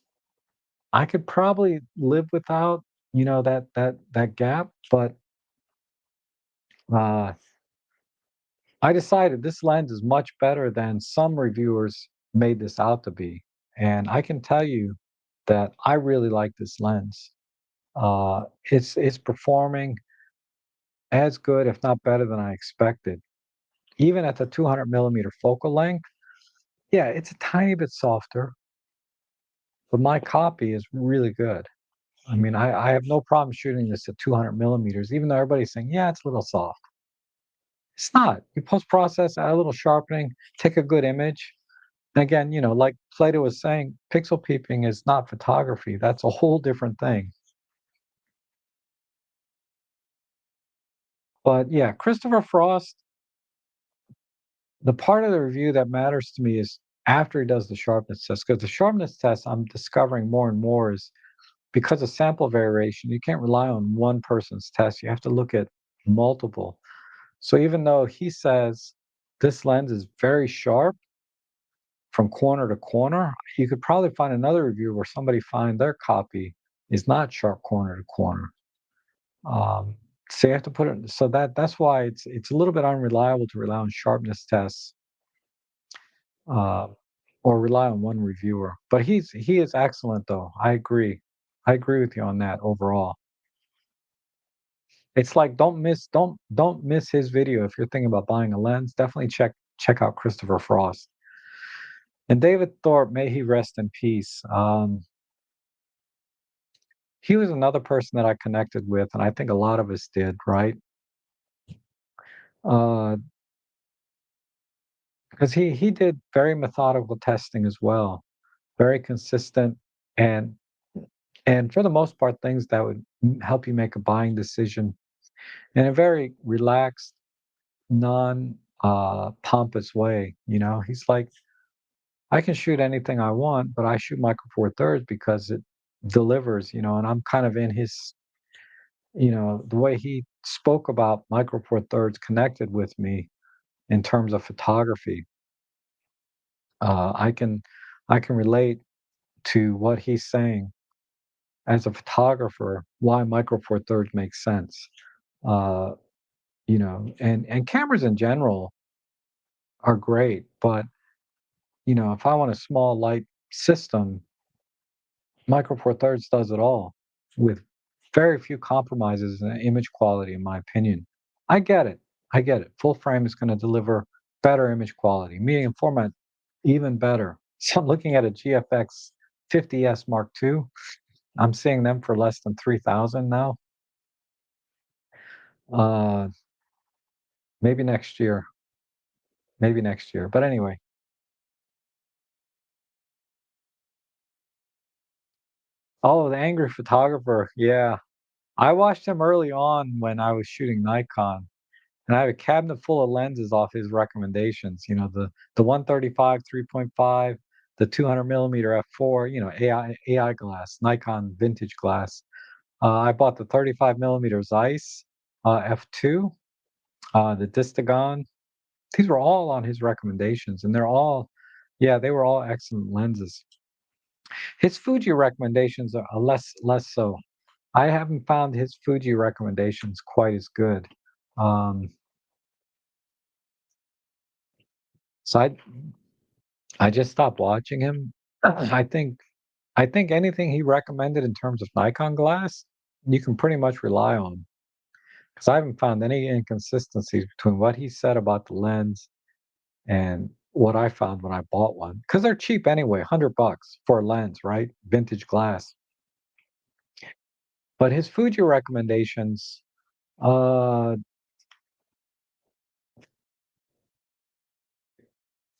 I could probably live without, that gap. But uh, I decided this lens is much better than some reviewers made this out to be. And I can tell you that I really like this lens. It's performing as good, if not better, than I expected. Even at the 200 millimeter focal length, yeah, it's a tiny bit softer, but my copy is really good. I mean, I have no problem shooting this at 200 millimeters, even though everybody's saying, yeah, it's a little soft. It's not. You post process, add a little sharpening, take a good image. And again, like Plato was saying, pixel peeping is not photography. That's a whole different thing. But yeah, Christopher Frost, the part of the review that matters to me is after he does the sharpness test, because the sharpness test I'm discovering more and more is because of sample variation, you can't rely on one person's test. You have to look at multiple. So even though he says this lens is very sharp from corner to corner, you could probably find another review where somebody find their copy is not sharp corner to corner. Um, so you have to put it so that's why it's a little bit unreliable to rely on sharpness tests uh, or rely on one reviewer. But he is excellent though. I agree. I agree with you on that overall. It's like don't miss his video if you're thinking about buying a lens. Definitely check out Christopher Frost. And David Thorpe, may he rest in peace. He was another person that I connected with, and I think a lot of us did, right? Uh, because he did very methodical testing as well, very consistent, and and for the most part, things that would help you make a buying decision in a very relaxed, non pompous way. He's like, I can shoot anything I want, but I shoot Micro Four Thirds because it delivers, and I'm kind of in his, the way he spoke about Micro Four Thirds connected with me in terms of photography. Uh, I can, I can relate to what he's saying as a photographer, why Micro Four Thirds makes sense. Uh, and cameras in general are great, but if I want a small light system, Micro Four Thirds does it all with very few compromises in image quality, in my opinion. I get it. I get it. Full frame is going to deliver better image quality. Medium format, even better. So I'm looking at a GFX 50S Mark II. I'm seeing them for less than 3,000 now. Uh, maybe next year. Maybe next year. But anyway, oh, the angry photographer. Yeah, I watched him early on when I was shooting Nikon. And I have a cabinet full of lenses off his recommendations. The 135 3.5, the 200 millimeter f4. AI glass, Nikon vintage glass. I bought the 35 millimeter Zeiss f2, the Distagon. These were all on his recommendations, and yeah, they were all excellent lenses. His Fuji recommendations are less so. I haven't found his Fuji recommendations quite as good. Um, so I just stopped watching him. I think anything he recommended in terms of Nikon glass, you can pretty much rely on because I haven't found any inconsistencies between what he said about the lens and what I found when I bought one. Because they're cheap anyway, $100 for a lens, right? Vintage glass. But his Fuji recommendations, uh,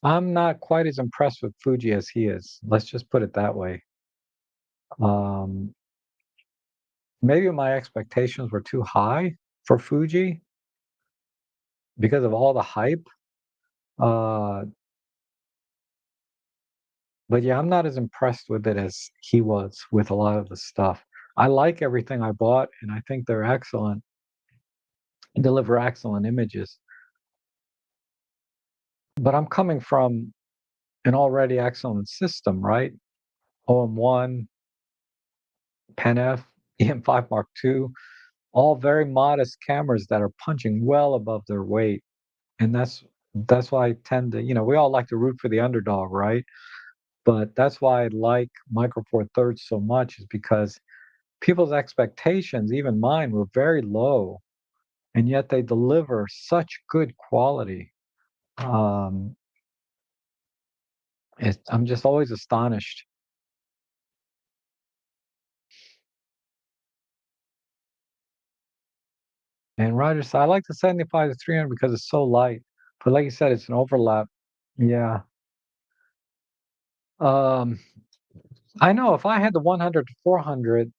I'm not quite as impressed with Fuji as he is. Let's just put it that way. Um, Maybe my expectations were too high for Fuji because of all the hype. Uh, but yeah, I'm not as impressed with it as he was with a lot of the stuff. I like everything I bought, and I think they're excellent and deliver excellent images. But I'm coming from an already excellent system, right? OM1, Pen F, EM5 Mark II, all very modest cameras that are punching well above their weight. And that's why I tend to, we all like to root for the underdog, right? But that's why I like Micro Four Thirds so much, is because people's expectations, even mine, were very low, and yet they deliver such good quality. Um, I'm just always astonished. And Roger said, "I like the 75 to 300 because it's so light." But like you said, it's an overlap. Yeah. Um, I know if I had the 100 to 400,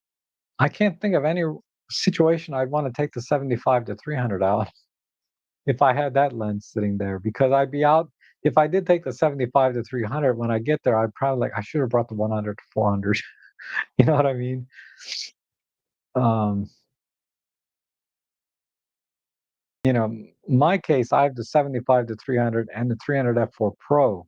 I can't think of any situation I'd wanna take the 75 to 300 out if I had that lens sitting there, because I'd be out if I did take the 75 to 300, when I get there, I'd probably like, "I should have brought the 100 to 400." You know what I mean? Um, my case, I have the 75 to 300 and the 300 F4 Pro.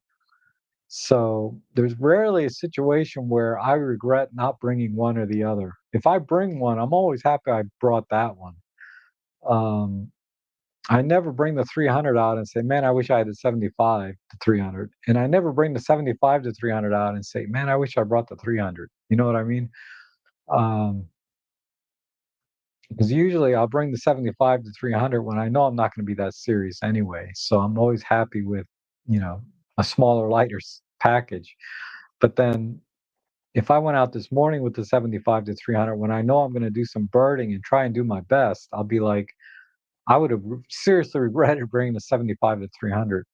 So there's rarely a situation where I regret not bringing one or the other. If I bring one, I'm always happy I brought that one. Um, I never bring the 300 out and say, "Man, I wish I had the 75 to 300." And I never bring the 75 to 300 out and say, "Man, I wish I brought the 300." You know what I mean? Um, because usually I'll bring the 75 to 300 when I know I'm not going to be that serious anyway. So I'm always happy with, you know, a smaller, lighter package. But then if I went out this morning with the 75 to 300, when I know I'm going to do some birding and try and do my best, I'll be like, I would have seriously regretted bringing the 75 to 300.